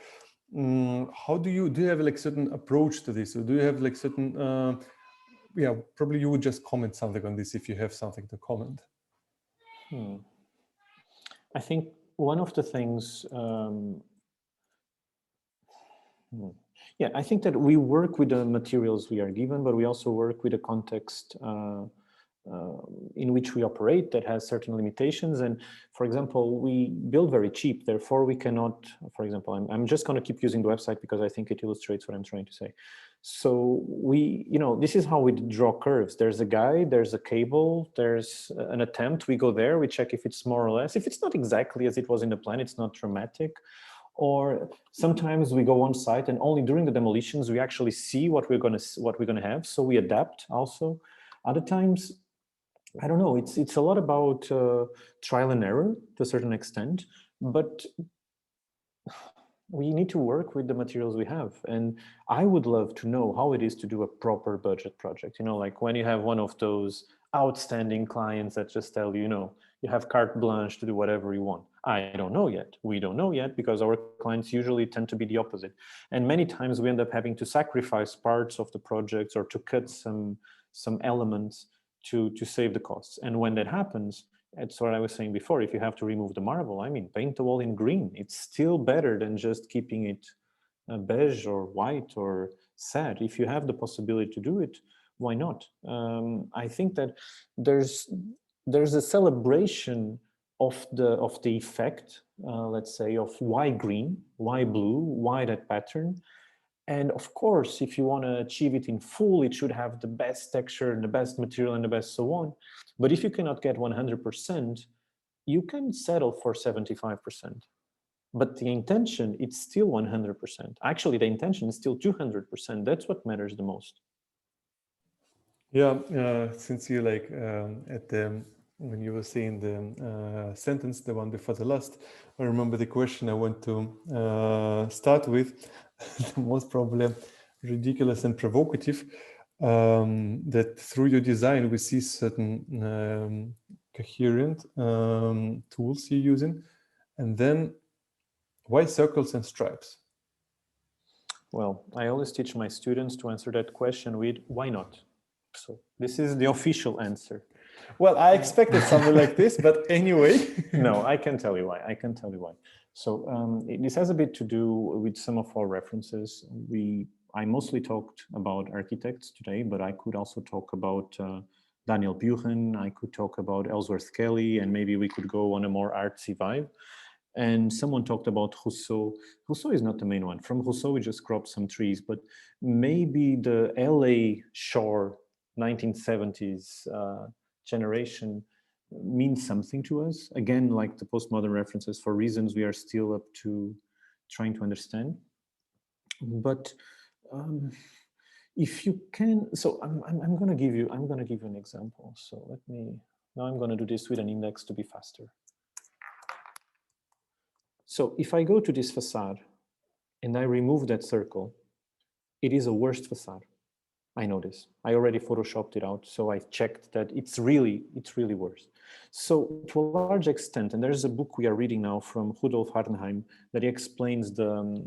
How do you have like certain approach to this, or do you have like certain yeah, probably you would just comment something on this if you have something to comment. I think one of the things, yeah, I think that we work with the materials we are given, but we also work with a context in which we operate that has certain limitations. And for example, we build very cheap, therefore we cannot, for example, I'm just going to keep using the website because I think it illustrates what I'm trying to say. So we, you know, this is how we draw curves. There's a guide, there's a cable, there's an attempt, we go there, we check if it's more or less. If it's not exactly as it was in the plan, it's not dramatic. Or sometimes we go on site and only during the demolitions we actually see what we're going to have, so we adapt also. Other times, I don't know, it's a lot about trial and error to a certain extent, but we need to work with the materials we have. And I would love to know how it is to do a proper budget project. You know, like when you have one of those outstanding clients that just tell you, you know, you have carte blanche to do whatever you want. I don't know yet. We don't know yet, because our clients usually tend to be the opposite. And many times we end up having to sacrifice parts of the projects or to cut some elements to save the costs. And when that happens, it's what I was saying before, if you have to remove the marble, I mean, paint the wall in green. It's still better than just keeping it beige or white or sad. If you have the possibility to do it, why not? I think that there's a celebration of the effect, let's say, of why green, why blue, why that pattern. And of course, if you want to achieve it in full, it should have the best texture and the best material and the best so on. But if you cannot get 100%, you can settle for 75%. But the intention, it's still 100%. Actually, the intention is still 200%. That's what matters the most. Yeah, since you like at the when you were saying the sentence, the one before the last, I remember the question I want to start with, the most probably ridiculous and provocative, that through your design we see certain coherent tools you're using, and then why circles and stripes? Well, I always teach my students to answer that question with why not? So this is the official answer. Well, I expected something like this, but anyway. No, I can tell you why. I can tell you why. So this has a bit to do with some of our references. I mostly talked about architects today, but I could also talk about Daniel Buren. I could talk about Ellsworth Kelly, and maybe we could go on a more artsy vibe. And someone talked about Rousseau. Rousseau is not the main one. From Rousseau, we just cropped some trees, but maybe the LA shore 1970s generation means something to us. Again, like the postmodern references, for reasons we are still up to trying to understand. But if you can, so I'm going to give you an example. So now I'm going to do this with an index to be faster. So if I go to this facade and I remove that circle, it is a worst facade. I know this. I already photoshopped it out, so I checked that it's really worse. So to a large extent, and there's a book we are reading now from Rudolf Hardenheim that he explains the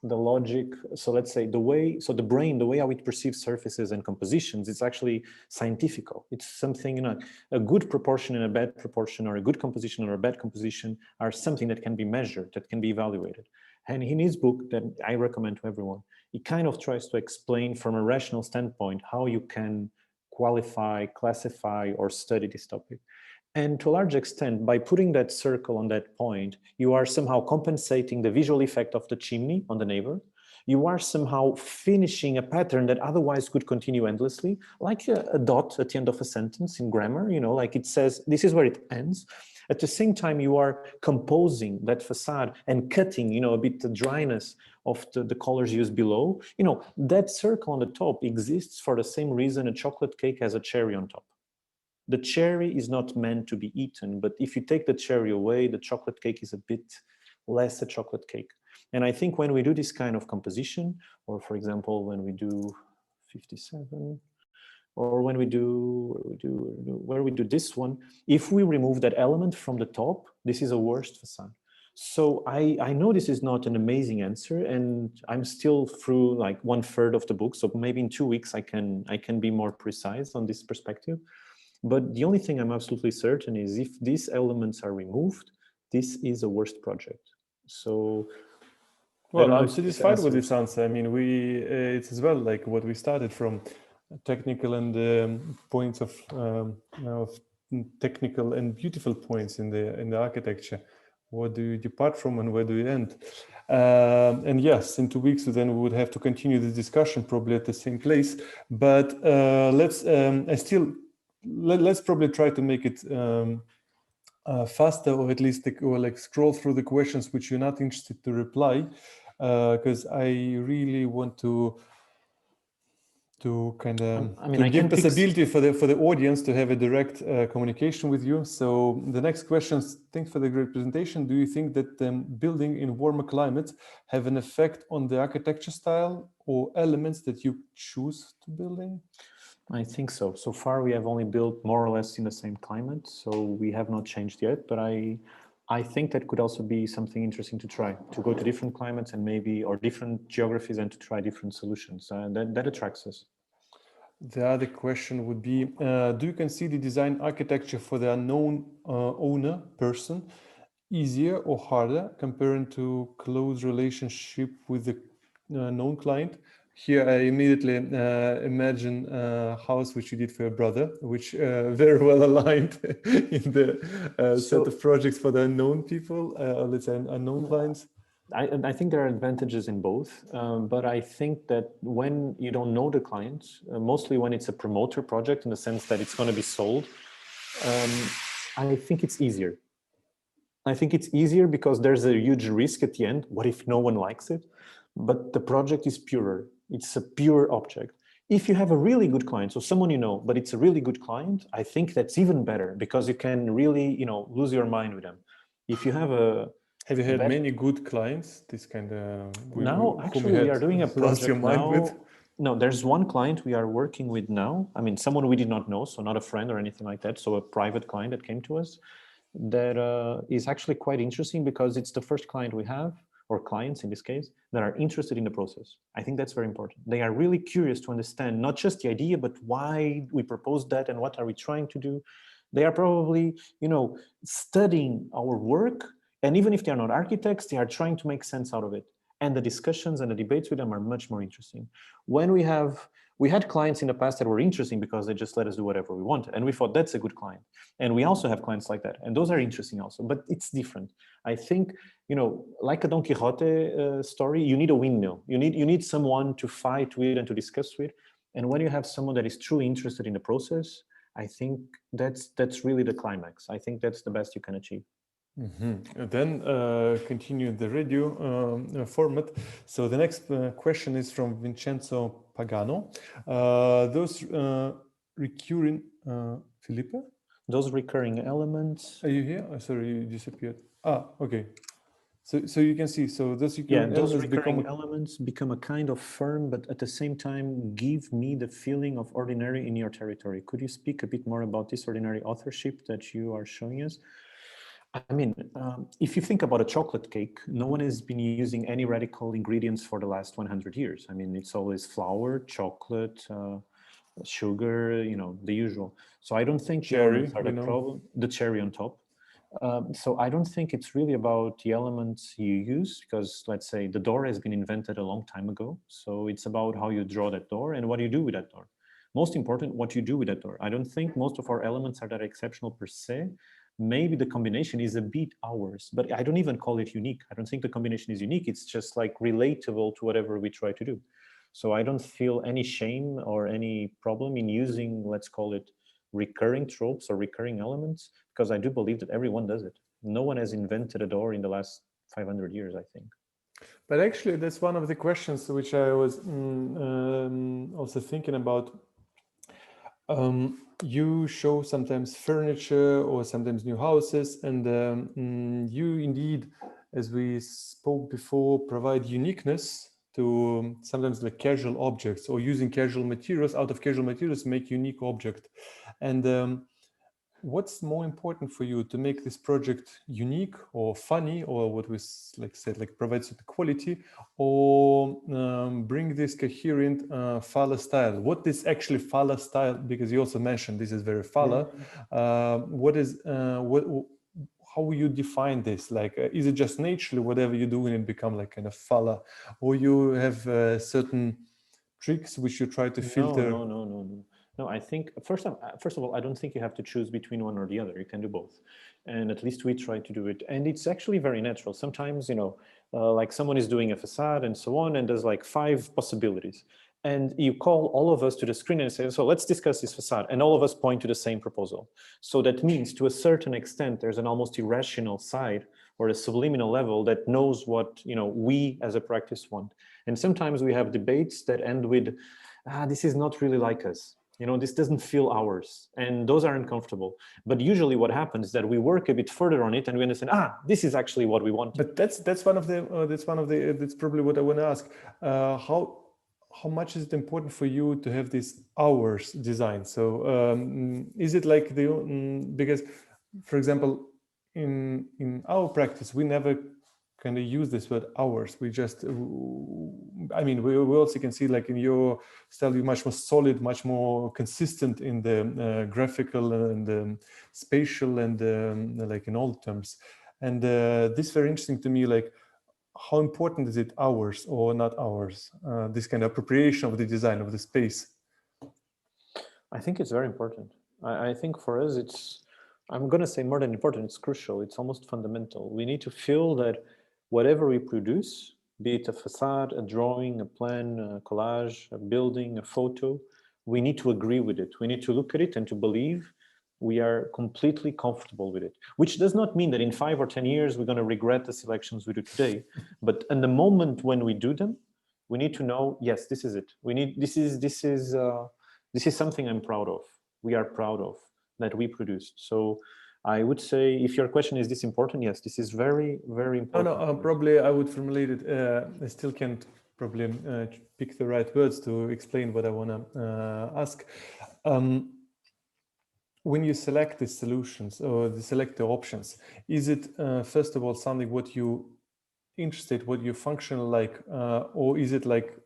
logic. So let's say the brain, the way how it perceives surfaces and compositions, it's actually scientifical. It's something, you know, a good proportion and a bad proportion, or a good composition or a bad composition, are something that can be measured, that can be evaluated. And in his book that I recommend to everyone, he kind of tries to explain from a rational standpoint how you can qualify, classify, or study this topic. And to a large extent, by putting that circle on that point, you are somehow compensating the visual effect of the chimney on the neighbor. You are somehow finishing a pattern that otherwise could continue endlessly, like a dot at the end of a sentence in grammar, you know, like it says, this is where it ends. At the same time, you are composing that facade and cutting, you know, a bit the dryness of the colors used below. You know, that circle on the top exists for the same reason a chocolate cake has a cherry on top. The cherry is not meant to be eaten, but if you take the cherry away, the chocolate cake is a bit less a chocolate cake. And I think when we do this kind of composition, or for example, when we do 57, or when we do where we do this one, if we remove that element from the top, this is a worst facade. So I know this is not an amazing answer, and I'm still through like 1/3 of the book. So maybe in 2 weeks I can be more precise on this perspective. But the only thing I'm absolutely certain is if these elements are removed, this is a worst project. So well, I'm satisfied with this answer. I mean, it's as well like what we started from, technical and points of technical and beautiful points in the architecture. What do you depart from and where do you end? And yes, in 2 weeks, then we would have to continue the discussion probably at the same place. But let's probably try to make it faster, or at least like scroll through the questions which you're not interested to reply, because I really want to kind of give possibility for the audience to have a direct communication with you. So the next questions, thanks for the great presentation. Do you think that building in warmer climates have an effect on the architecture style or elements that you choose to build in? I think so. So far we have only built more or less in the same climate, so we have not changed yet, but I think that could also be something interesting to try, to go to different climates and maybe, or different geographies, and to try different solutions. That attracts us. The other question would be, do you consider design architecture for the unknown owner person easier or harder comparing to close relationship with the known client? Here I immediately imagine a house which you did for your brother, which very well aligned in the set of projects for the unknown people, let's say unknown clients. I think there are advantages in both, but I think that when you don't know the client, mostly when it's a promoter project in the sense that it's going to be sold, I think it's easier. I think it's easier because there's a huge risk at the end. What if no one likes it? But the project is purer. It's a pure object. If you have a really good client, so someone you know, but it's a really good client, I think that's even better because you can really, lose your mind with them. If you have a Have you had many good clients? This kind of now actually we are doing a project now. With? No, there's one client we are working with now. I mean, someone we did not know, so not a friend or anything like that. So a private client that came to us that is actually quite interesting because it's the first client we have, or clients in this case, that are interested in the process. I think that's very important. They are really curious to understand not just the idea, but why we proposed that and what are we trying to do. They are probably, studying our work. And even if they are not architects, they are trying to make sense out of it. And the discussions and the debates with them are much more interesting. When we had clients in the past that were interesting because they just let us do whatever we wanted. And we thought that's a good client. And we also have clients like that. And those are interesting also, but it's different. I think, like a Don Quixote story, you need a windmill. You need someone to fight with and to discuss with. And when you have someone that is truly interested in the process, I think that's really the climax. I think that's the best you can achieve. Mm-hmm. Then continue the radio format. So the next question is from Vincenzo Pagano. Those recurring, Filipe? Those recurring elements. Are you here? Oh, sorry, you disappeared. Okay. So you can see, so those recurring elements become a kind of firm, but at the same time give me the feeling of ordinary in your territory. Could you speak a bit more about this ordinary authorship that you are showing us? I mean, if you think about a chocolate cake, no one has been using any radical ingredients for the last 100 years. I mean, it's always flour, chocolate, sugar, the usual. So I don't think cherry are the problem. The cherry on top. So I don't think it's really about the elements you use, because let's say the door has been invented a long time ago. So it's about how you draw that door and what you do with that door. Most important, what you do with that door. I don't think most of our elements are that exceptional per se. Maybe the combination is a bit ours, but I don't even call it unique. I don't think the combination is unique. It's just like relatable to whatever we try to do. So I don't feel any shame or any problem in using, let's call it, recurring tropes or recurring elements, because I do believe that everyone does it. No one has invented a door in the last 500 years, I think. But actually, that's one of the questions which I was also thinking about. You show sometimes furniture or sometimes new houses, and you indeed, as we spoke before, provide uniqueness to sometimes like casual objects, or using casual materials, out of casual materials make unique object. And what's more important for you, to make this project unique or funny, or what we like said, like provides the quality, or bring this coherent Fala style? What is actually Fala style? Because you also mentioned this is very Fala. What is how will you define this? Like, is it just naturally whatever you do and it become like kind of Fala, or you have certain tricks which you try to filter? No, I think first of all, I don't think you have to choose between one or the other. You can do both, and at least we try to do it. And it's actually very natural. Sometimes, like someone is doing a facade and so on, and there's like 5 possibilities, and you call all of us to the screen and say, so let's discuss this facade, and all of us point to the same proposal. So that means, to a certain extent, there's an almost irrational side or a subliminal level that knows what we as a practice want. And sometimes we have debates that end with, this is not really like us. This doesn't feel ours, and those are uncomfortable. But usually what happens is that we work a bit further on it and we understand, this is actually what we want. But that's probably what I want to ask. How much is it important for you to have this hours design? So is it like because, for example, in our practice, we never kind of use this word hours. We just, we also can see, like in your style, you're much more solid, much more consistent in the graphical and the spatial and like in all terms. And this is very interesting to me, like how important is it, hours or not hours? This kind of appropriation of the design of the space. I think it's very important. I think for us, I'm going to say more than important, it's crucial. It's almost fundamental. We need to feel that whatever we produce, be it a facade, a drawing, a plan, a collage, a building, a photo, we need to agree with it. We need to look at it and to believe we are completely comfortable with it, which does not mean that in 5 or 10 years, we're going to regret the selections we do today. But in the moment when we do them, we need to know, yes, this is it. This is something I'm proud of. We are proud of that we produced. So I would say, if your question is this important, yes, this is very, very important. No, probably I would formulate it. I still can't probably pick the right words to explain what I want to ask. When you select the solutions or select the options, is it first of all something what you interested, what you function like, or is it like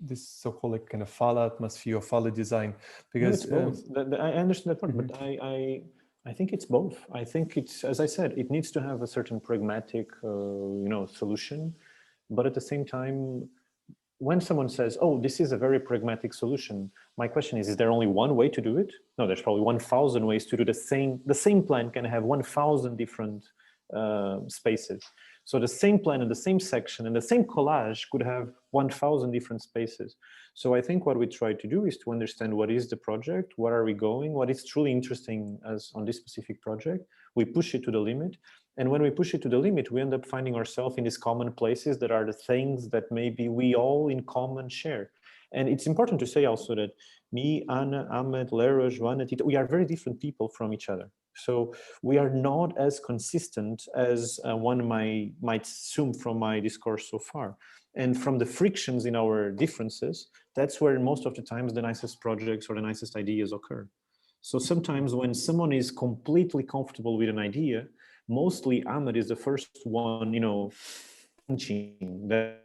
this so-called like kind of Fala atmosphere or Fala design? Because no, it's both. I understand that part, but I think it's both. I think it's, as I said, it needs to have a certain pragmatic, solution. But at the same time, when someone says, oh, this is a very pragmatic solution, my question is there only one way to do it? No, there's probably 1,000 ways to do the same plan can have 1,000 different spaces. So the same plan and the same section and the same collage could have 1,000 different spaces. So I think what we try to do is to understand what is the project, what are we going, what is truly interesting as on this specific project. We push it to the limit. And when we push it to the limit, we end up finding ourselves in these common places that are the things that maybe we all in common share. And it's important to say also that me, Anna, Ahmed, Lera, Joanna, Tita, we are very different people from each other. So we are not as consistent as one might assume from my discourse so far. And from the frictions in our differences, that's where most of the times the nicest projects or the nicest ideas occur. So sometimes when someone is completely comfortable with an idea, mostly Ahmed is the first one, that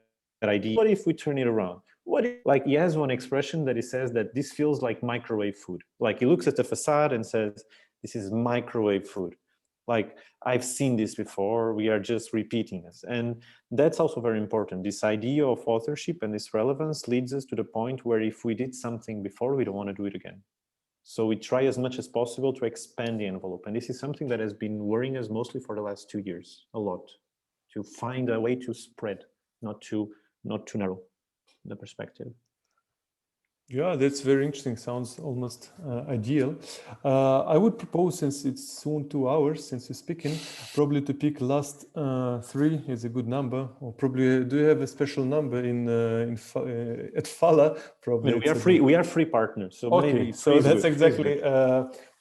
idea. What if we turn it around? What if, like, he has one expression that he says that this feels like microwave food. Like he looks at the facade and says, this is microwave food. Like, I've seen this before, we are just repeating this. And that's also very important. This idea of authorship and this relevance leads us to the point where if we did something before, we don't want to do it again. So we try as much as possible to expand the envelope. And this is something that has been worrying us mostly for the last 2 years, a lot, to find a way to spread, not too narrow the perspective. Yeah, that's very interesting. Sounds almost ideal. I would propose, since it's soon 2 hours since you're speaking, probably to pick last 3 is a good number. Or probably, do you have a special number at Fala? Probably we are free partners. So okay, maybe so that's exactly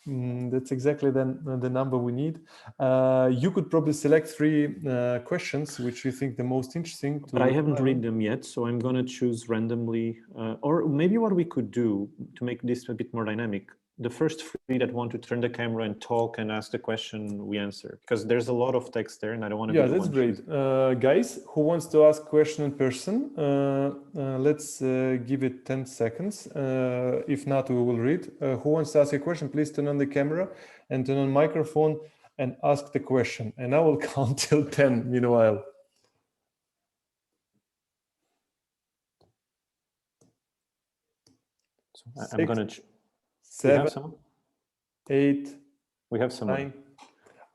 That's exactly the number we need. You could probably select 3 questions which you think the most interesting. But I haven't read them yet, so I'm going to choose randomly. Or maybe what we could do to make this a bit more dynamic, the first 3 that want to turn the camera and talk and ask the question, we answer. Because there's a lot of text there and I don't want to be the that's one great. Guys, who wants to ask question in person? Let's give it 10 seconds. If not, we will read. Who wants to ask a question, please turn on the camera and turn on microphone and ask the question. And I will count till 10 meanwhile. So I'm going to... 7, we have someone? 8, we have someone. 9.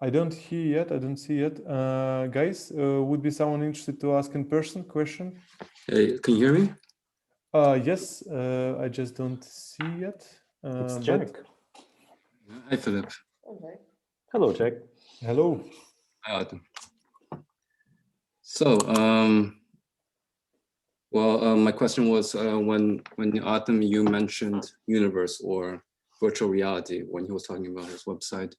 I don't hear yet. I don't see yet. Guys, would be someone interested to ask in person question? Hey, can you hear me? Yes, I just don't see yet. It's Jack. Hi, Philip. Okay. Hello, Jack. Hello. Hi, Artem. So, my question was when Artem, you mentioned universe or virtual reality when he was talking about his website.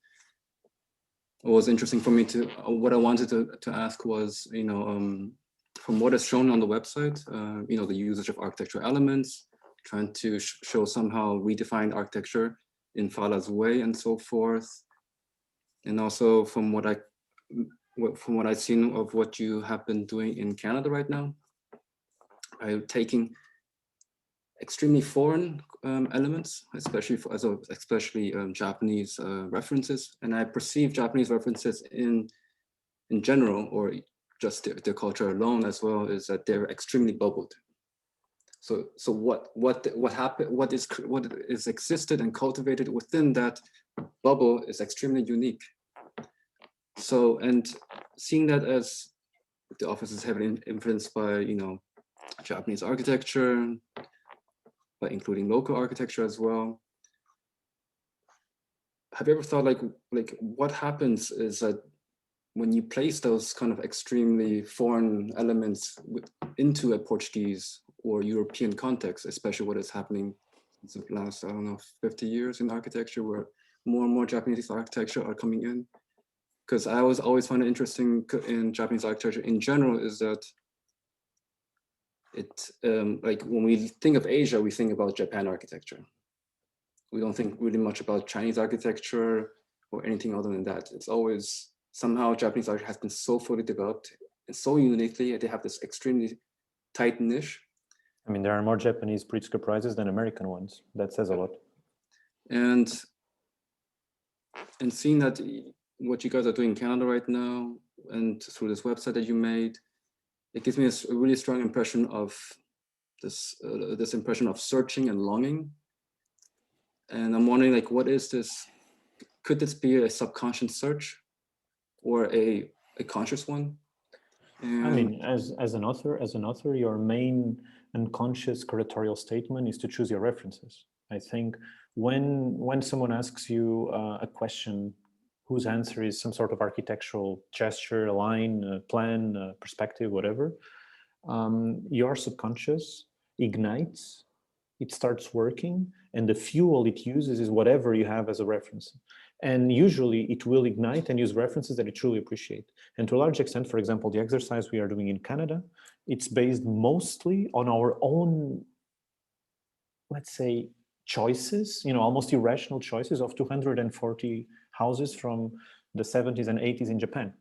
What was interesting for me to, what I wanted to ask was, from what is shown on the website, the usage of architectural elements, trying to show somehow redefined architecture in Fala's way and so forth. And also from what I've seen of what you have been doing in Canada right now, by taking extremely foreign elements, especially Japanese references, and I perceive Japanese references in general, or just their culture alone as well, is that they're extremely bubbled. So what happened? What is existed and cultivated within that bubble is extremely unique. So, and seeing that as the office is heavily influenced by Japanese architecture, but including local architecture as well. Have you ever thought like what happens is that when you place those kind of extremely foreign elements into a Portuguese or European context, especially what is happening since the last, 50 years in architecture, where more and more Japanese architecture are coming in? Because I always find it interesting in Japanese architecture in general is that it, like when we think of Asia, we think about Japan architecture. We don't think really much about Chinese architecture or anything other than that. It's always somehow Japanese art has been so fully developed and so uniquely, they have this extremely tight niche. I mean, there are more Japanese Pritzker prizes than American ones. That says a lot. And seeing that what you guys are doing in Canada right now, and through this website that you made, it gives me a really strong impression of this impression of searching and longing. And I'm wondering, like, what is this? Could this be a subconscious search or a conscious one? And I mean, as an author, your main unconscious curatorial statement is to choose your references. I think when someone asks you a question whose answer is some sort of architectural gesture, a line, a plan, a perspective, whatever, your subconscious ignites, it starts working, and the fuel it uses is whatever you have as a reference. And usually it will ignite and use references that it truly appreciate. And to a large extent, for example, the exercise we are doing in Canada, it's based mostly on our own, let's say, choices, almost irrational choices of 240 houses from the 70s and 80s in Japan.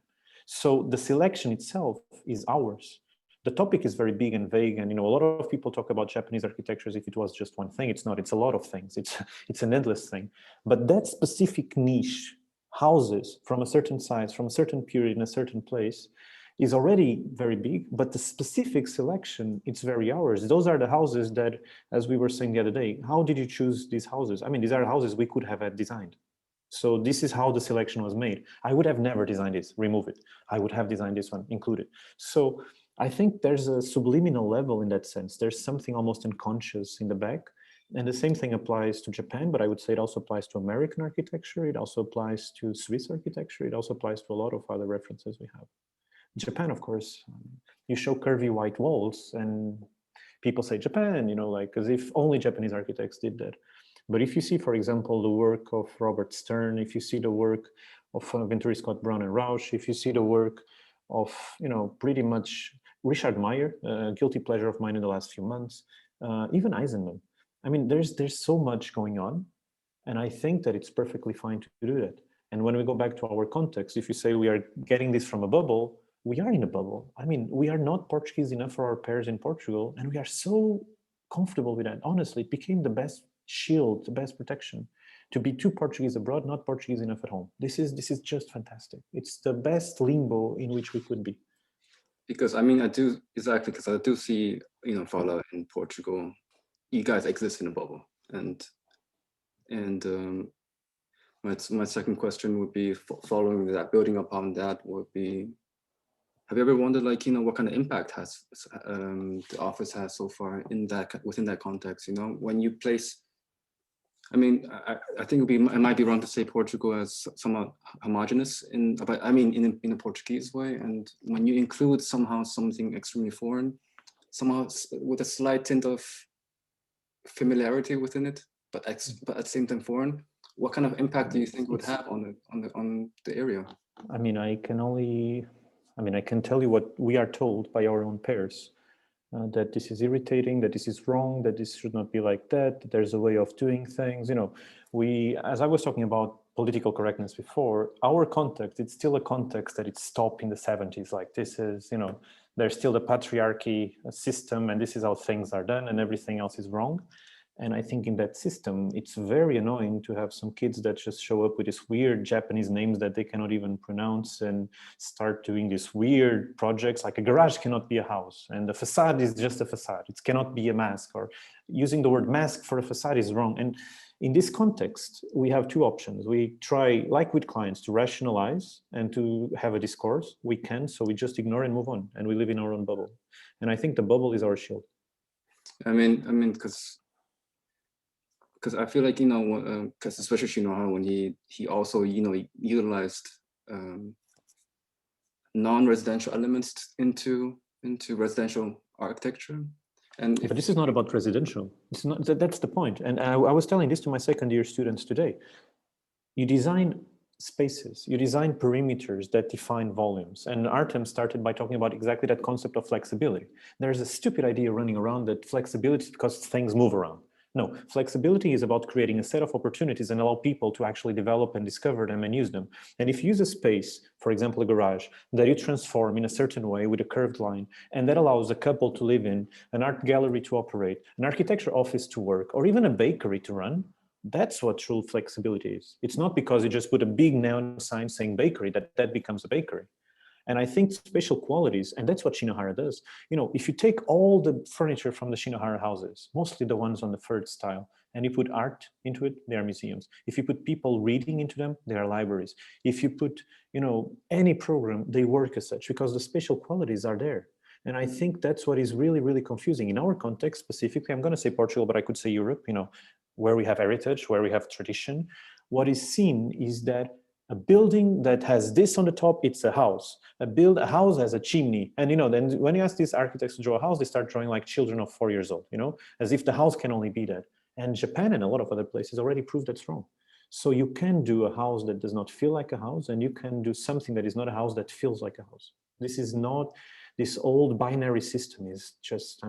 So the selection itself is ours. The topic is very big and vague, and a lot of people talk about Japanese architecture as if it was just one thing. It's not. It's a lot of things. It's an endless thing. But that specific niche, houses from a certain size, from a certain period in a certain place, is already very big. But the specific selection, it's very ours. Those are the houses that, as we were saying the other day, how did you choose these houses? I mean, these are houses we could have had designed. So this is how the selection was made. I would have never designed this, remove it. I would have designed this one, include it. So I think there's a subliminal level in that sense. There's something almost unconscious in the back. And the same thing applies to Japan, but I would say it also applies to American architecture. It also applies to Swiss architecture. It also applies to a lot of other references we have. Japan, of course, you show curvy white walls and people say Japan, like as if only Japanese architects did that. But if you see, for example, the work of Robert Stern, if you see the work of Venturi, Scott, Brown, and Rausch, if you see the work of, pretty much Richard Meyer, guilty pleasure of mine in the last few months, even Eisenman. I mean, there's so much going on, and I think that it's perfectly fine to do that. And when we go back to our context, if you say we are getting this from a bubble, we are in a bubble. I mean, we are not Portuguese enough for our pairs in Portugal, and we are so comfortable with that. Honestly, it became the best shield, the best protection, to be too Portuguese abroad, not Portuguese enough at home. This is just fantastic. It's the best limbo in which we could be. Because I mean, I do see, Fala in Portugal, you guys exist in a bubble. And my second question would be, following that, building upon that, would be, have you ever wondered, like, what kind of impact has the office has so far within that context? When you place, I mean, I think it might be wrong to say Portugal as somewhat homogenous in a Portuguese way, and when you include somehow something extremely foreign, somehow with a slight tint of familiarity within it, but at the same time foreign, what kind of impact do you think would have on the area? I mean, I can tell you what we are told by our own pairs, that this is irritating, that this is wrong, that this should not be like that there's a way of doing things. As I was talking about political correctness before, our context, it's still a context that it stopped in the 70s. Like, this is, there's still the patriarchy system, and this is how things are done, and everything else is wrong. And I think in that system, it's very annoying to have some kids that just show up with these weird Japanese names that they cannot even pronounce and start doing these weird projects. Like, a garage cannot be a house, and the facade is just a facade. It cannot be a mask, or using the word mask for a facade is wrong. And in this context, we have two options. We try, like with clients, to rationalize and to have a discourse. We can, so we just ignore and move on, and we live in our own bubble. And I think the bubble is our shield. I mean, because I feel like, because especially Shinohara, when he also, utilized non-residential elements into residential architecture. But this is not about residential. It's not, that's the point. And I was telling this to my second year students today. You design spaces, you design perimeters that define volumes. And Artem started by talking about exactly that concept of flexibility. There's a stupid idea running around that flexibility is because things move around. No, flexibility is about creating a set of opportunities and allow people to actually develop and discover them and use them. And if you use a space, for example, a garage, that you transform in a certain way with a curved line, and that allows a couple to live in, an art gallery to operate, an architecture office to work, or even a bakery to run, that's what true flexibility is. It's not because you just put a big neon sign saying bakery that becomes a bakery. And I think spatial qualities, and that's what Shinohara does. If you take all the furniture from the Shinohara houses, mostly the ones on the third style, and you put art into it, they are museums. If you put people reading into them, they are libraries. If you put, any program, they work as such because the spatial qualities are there. And I think that's what is really, really confusing. In our context specifically, I'm going to say Portugal, but I could say Europe, where we have heritage, where we have tradition. What is seen is that a building that has this on the top, it's a house. A house has a chimney. And then when you ask these architects to draw a house, they start drawing like children of 4 years old, as if the house can only be that. And Japan and a lot of other places already proved that's wrong. So you can do a house that does not feel like a house, and you can do something that is not a house that feels like a house. This is not, this old binary system is just,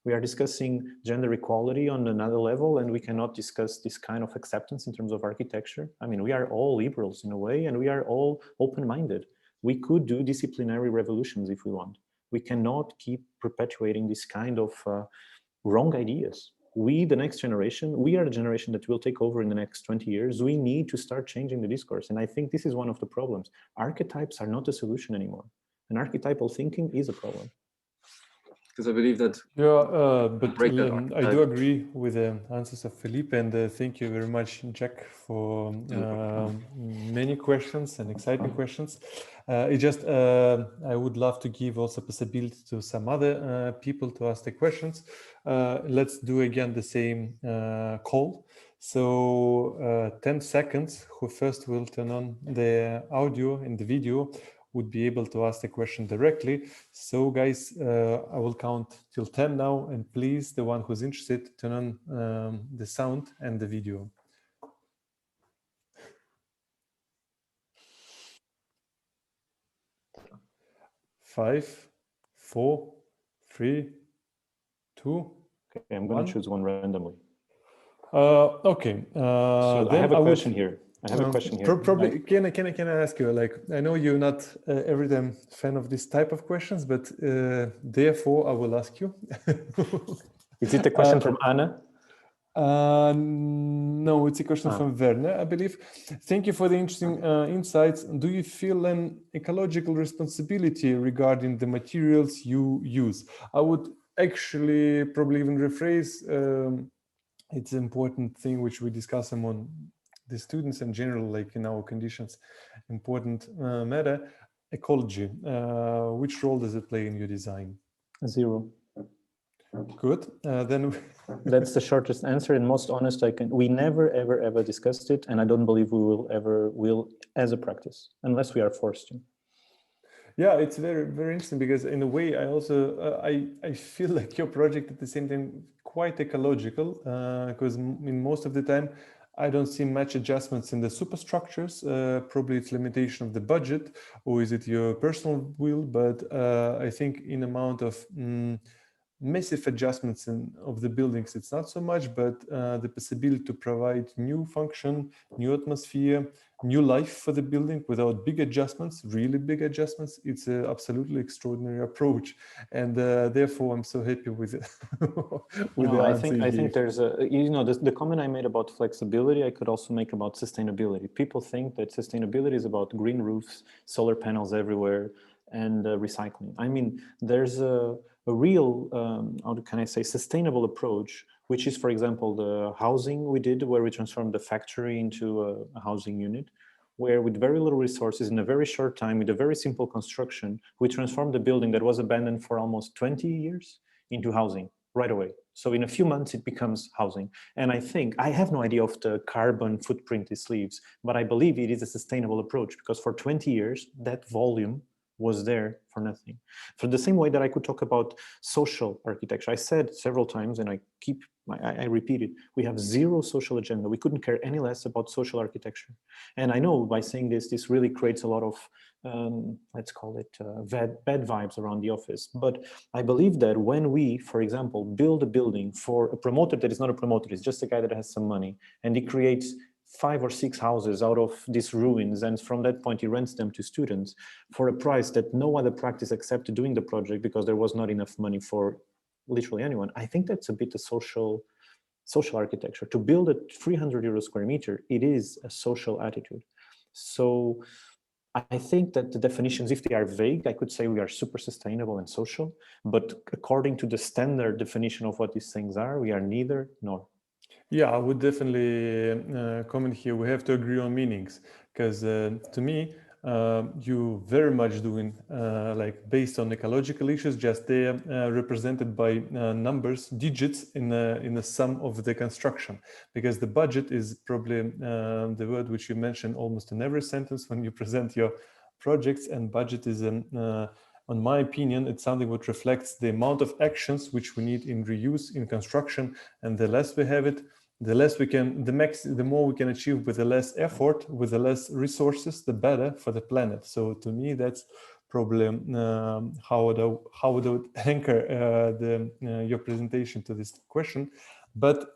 we are discussing gender equality on another level, and we cannot discuss this kind of acceptance in terms of architecture. We are all liberals in a way, and we are all open-minded. We could do disciplinary revolutions if we want. We cannot keep perpetuating this kind of wrong ideas. We, the next generation, we are the generation that will take over in the next 20 years. We need to start changing the discourse. And I think this is one of the problems. Archetypes are not a solution anymore. And archetypal thinking is a problem. Because I believe that. Yeah, but I do agree with the answers of Filipe, and thank you very much, Jack, for many questions and exciting questions. I would love to give also possibility to some other people to ask the questions. Let's do again the same call. So 10 seconds, who first will turn on the audio and the video would be able to ask the question directly. So guys, I will count till 10 now, and please, the one who's interested, turn on the sound and the video. 5, 4, 3, 2. Okay, I'm going to choose one randomly. Okay. So I have a question here. I have a question here. Probably, can I ask you, like, I know you're not every time fan of this type of questions, but therefore I will ask you. Is it a question from Anna? No, it's a question from Werner, I believe. Thank you for the interesting insights. Do you feel an ecological responsibility regarding the materials you use? I would actually probably even rephrase. It's an important thing which we discuss among the students in general, like in our conditions, important matter, ecology. Which role does it play in your design? 0. Good. Then that's the shortest answer and most honest I can. We never ever discussed it, and I don't believe we will as a practice unless we are forced to. Yeah, it's very interesting, because in a way I also I feel like your project at the same time quite ecological, because in most of the time I don't see much adjustments in the superstructures. Probably it's limitation of the budget, or is it your personal will? But I think in amount of massive adjustments of the buildings, it's not so much, but the possibility to provide new function, new atmosphere, new life for the building without big adjustments, really big adjustments, it's an absolutely extraordinary approach. And therefore, I'm so happy with it. I think there's a, the comment I made about flexibility, I could also make about sustainability. People think that sustainability is about green roofs, solar panels everywhere, and recycling. I mean, there's a real, how can I say, sustainable approach, which is, for example, the housing we did, where we transformed the factory into a housing unit, where with very little resources in a very short time, with a very simple construction, we transformed a building that was abandoned for almost 20 years into housing right away. So in a few months, it becomes housing. And I think, I have no idea of the carbon footprint this leaves, but I believe it is a sustainable approach, because for 20 years, that volume was there for nothing. For the same way that I could talk about social architecture. I said several times, and I repeat it, we have zero social agenda. We couldn't care any less about social architecture. And I know by saying this really creates a lot of, let's call it bad vibes around the office. But I believe that when we, for example, build a building for a promoter that is not a promoter, it's just a guy that has some money, and he creates 5 or 6 houses out of these ruins, and from that point he rents them to students for a price that no other practice accepted doing the project, because there was not enough money for literally anyone. I think that's a bit of social architecture. To build a 300 euro square meter, it is a social attitude. So I think that the definitions, if they are vague, I could say we are super sustainable and social, but according to the standard definition of what these things are, we are neither nor. Yeah, I would definitely comment here. We have to agree on meanings, because to me, you very much doing like based on ecological issues, just they are represented by numbers, digits in the sum of the construction, because the budget is probably the word which you mention almost in every sentence when you present your projects, and budget is on my opinion, it's something that reflects the amount of actions which we need in reuse in construction, and the less we have it, the less we can, the more we can achieve with the less effort, with the less resources, the better for the planet. So to me, that's probably how would I anchor your presentation to this question. But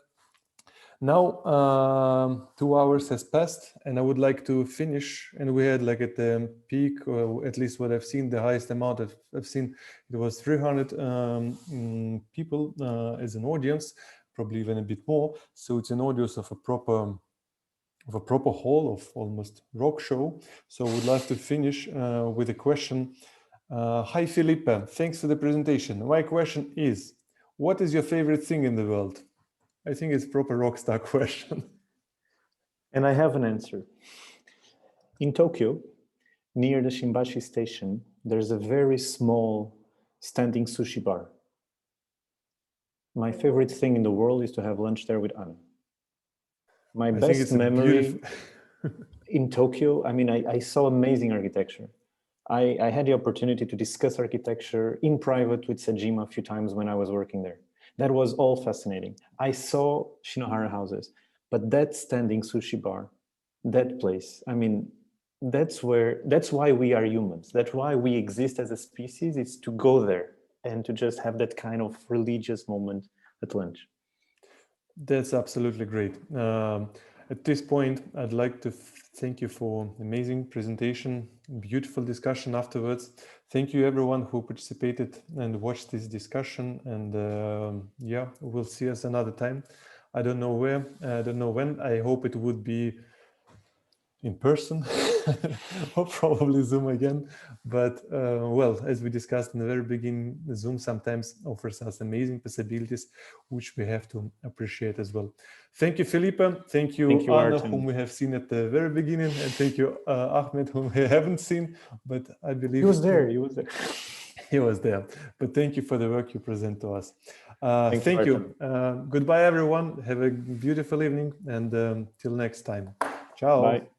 now 2 hours has passed, and I would like to finish. And we had, like, at the peak, or at least what I've seen, the highest amount I've seen, it was 300 people as an audience, probably even a bit more. So it's an audience of a proper hall, of almost rock show. So I would like to finish with a question. Hi, Filipe. Thanks for the presentation. My question is, what is your favorite thing in the world? I think it's proper rock star question. And I have an answer. In Tokyo, near the Shimbashi station, there's a very small standing sushi bar. My favorite thing in the world is to have lunch there with Anna. My best memory in Tokyo, I mean, I saw amazing architecture. I had the opportunity to discuss architecture in private with Sejima a few times when I was working there. That was all fascinating. I saw Shinohara houses, but that standing sushi bar, that place, I mean, that's why we are humans. That's why we exist as a species, is to go there and to just have that kind of religious moment at lunch. That's absolutely great. At this point, I'd like to thank you for amazing presentation, beautiful discussion afterwards. Thank you everyone who participated and watched this discussion. And yeah, we'll see us another time. I don't know where, I don't know when. I hope it would be in person or probably Zoom again. But well, as we discussed in the very beginning, Zoom sometimes offers us amazing possibilities, which we have to appreciate as well. Thank you, Filipe. Thank you, Anna, whom we have seen at the very beginning. And thank you, Ahmed, whom we haven't seen, but I believe he was there. He was there. He was there. But thank you for the work you present to us. Thank you. Goodbye, everyone. Have a beautiful evening. And till next time. Ciao. Bye.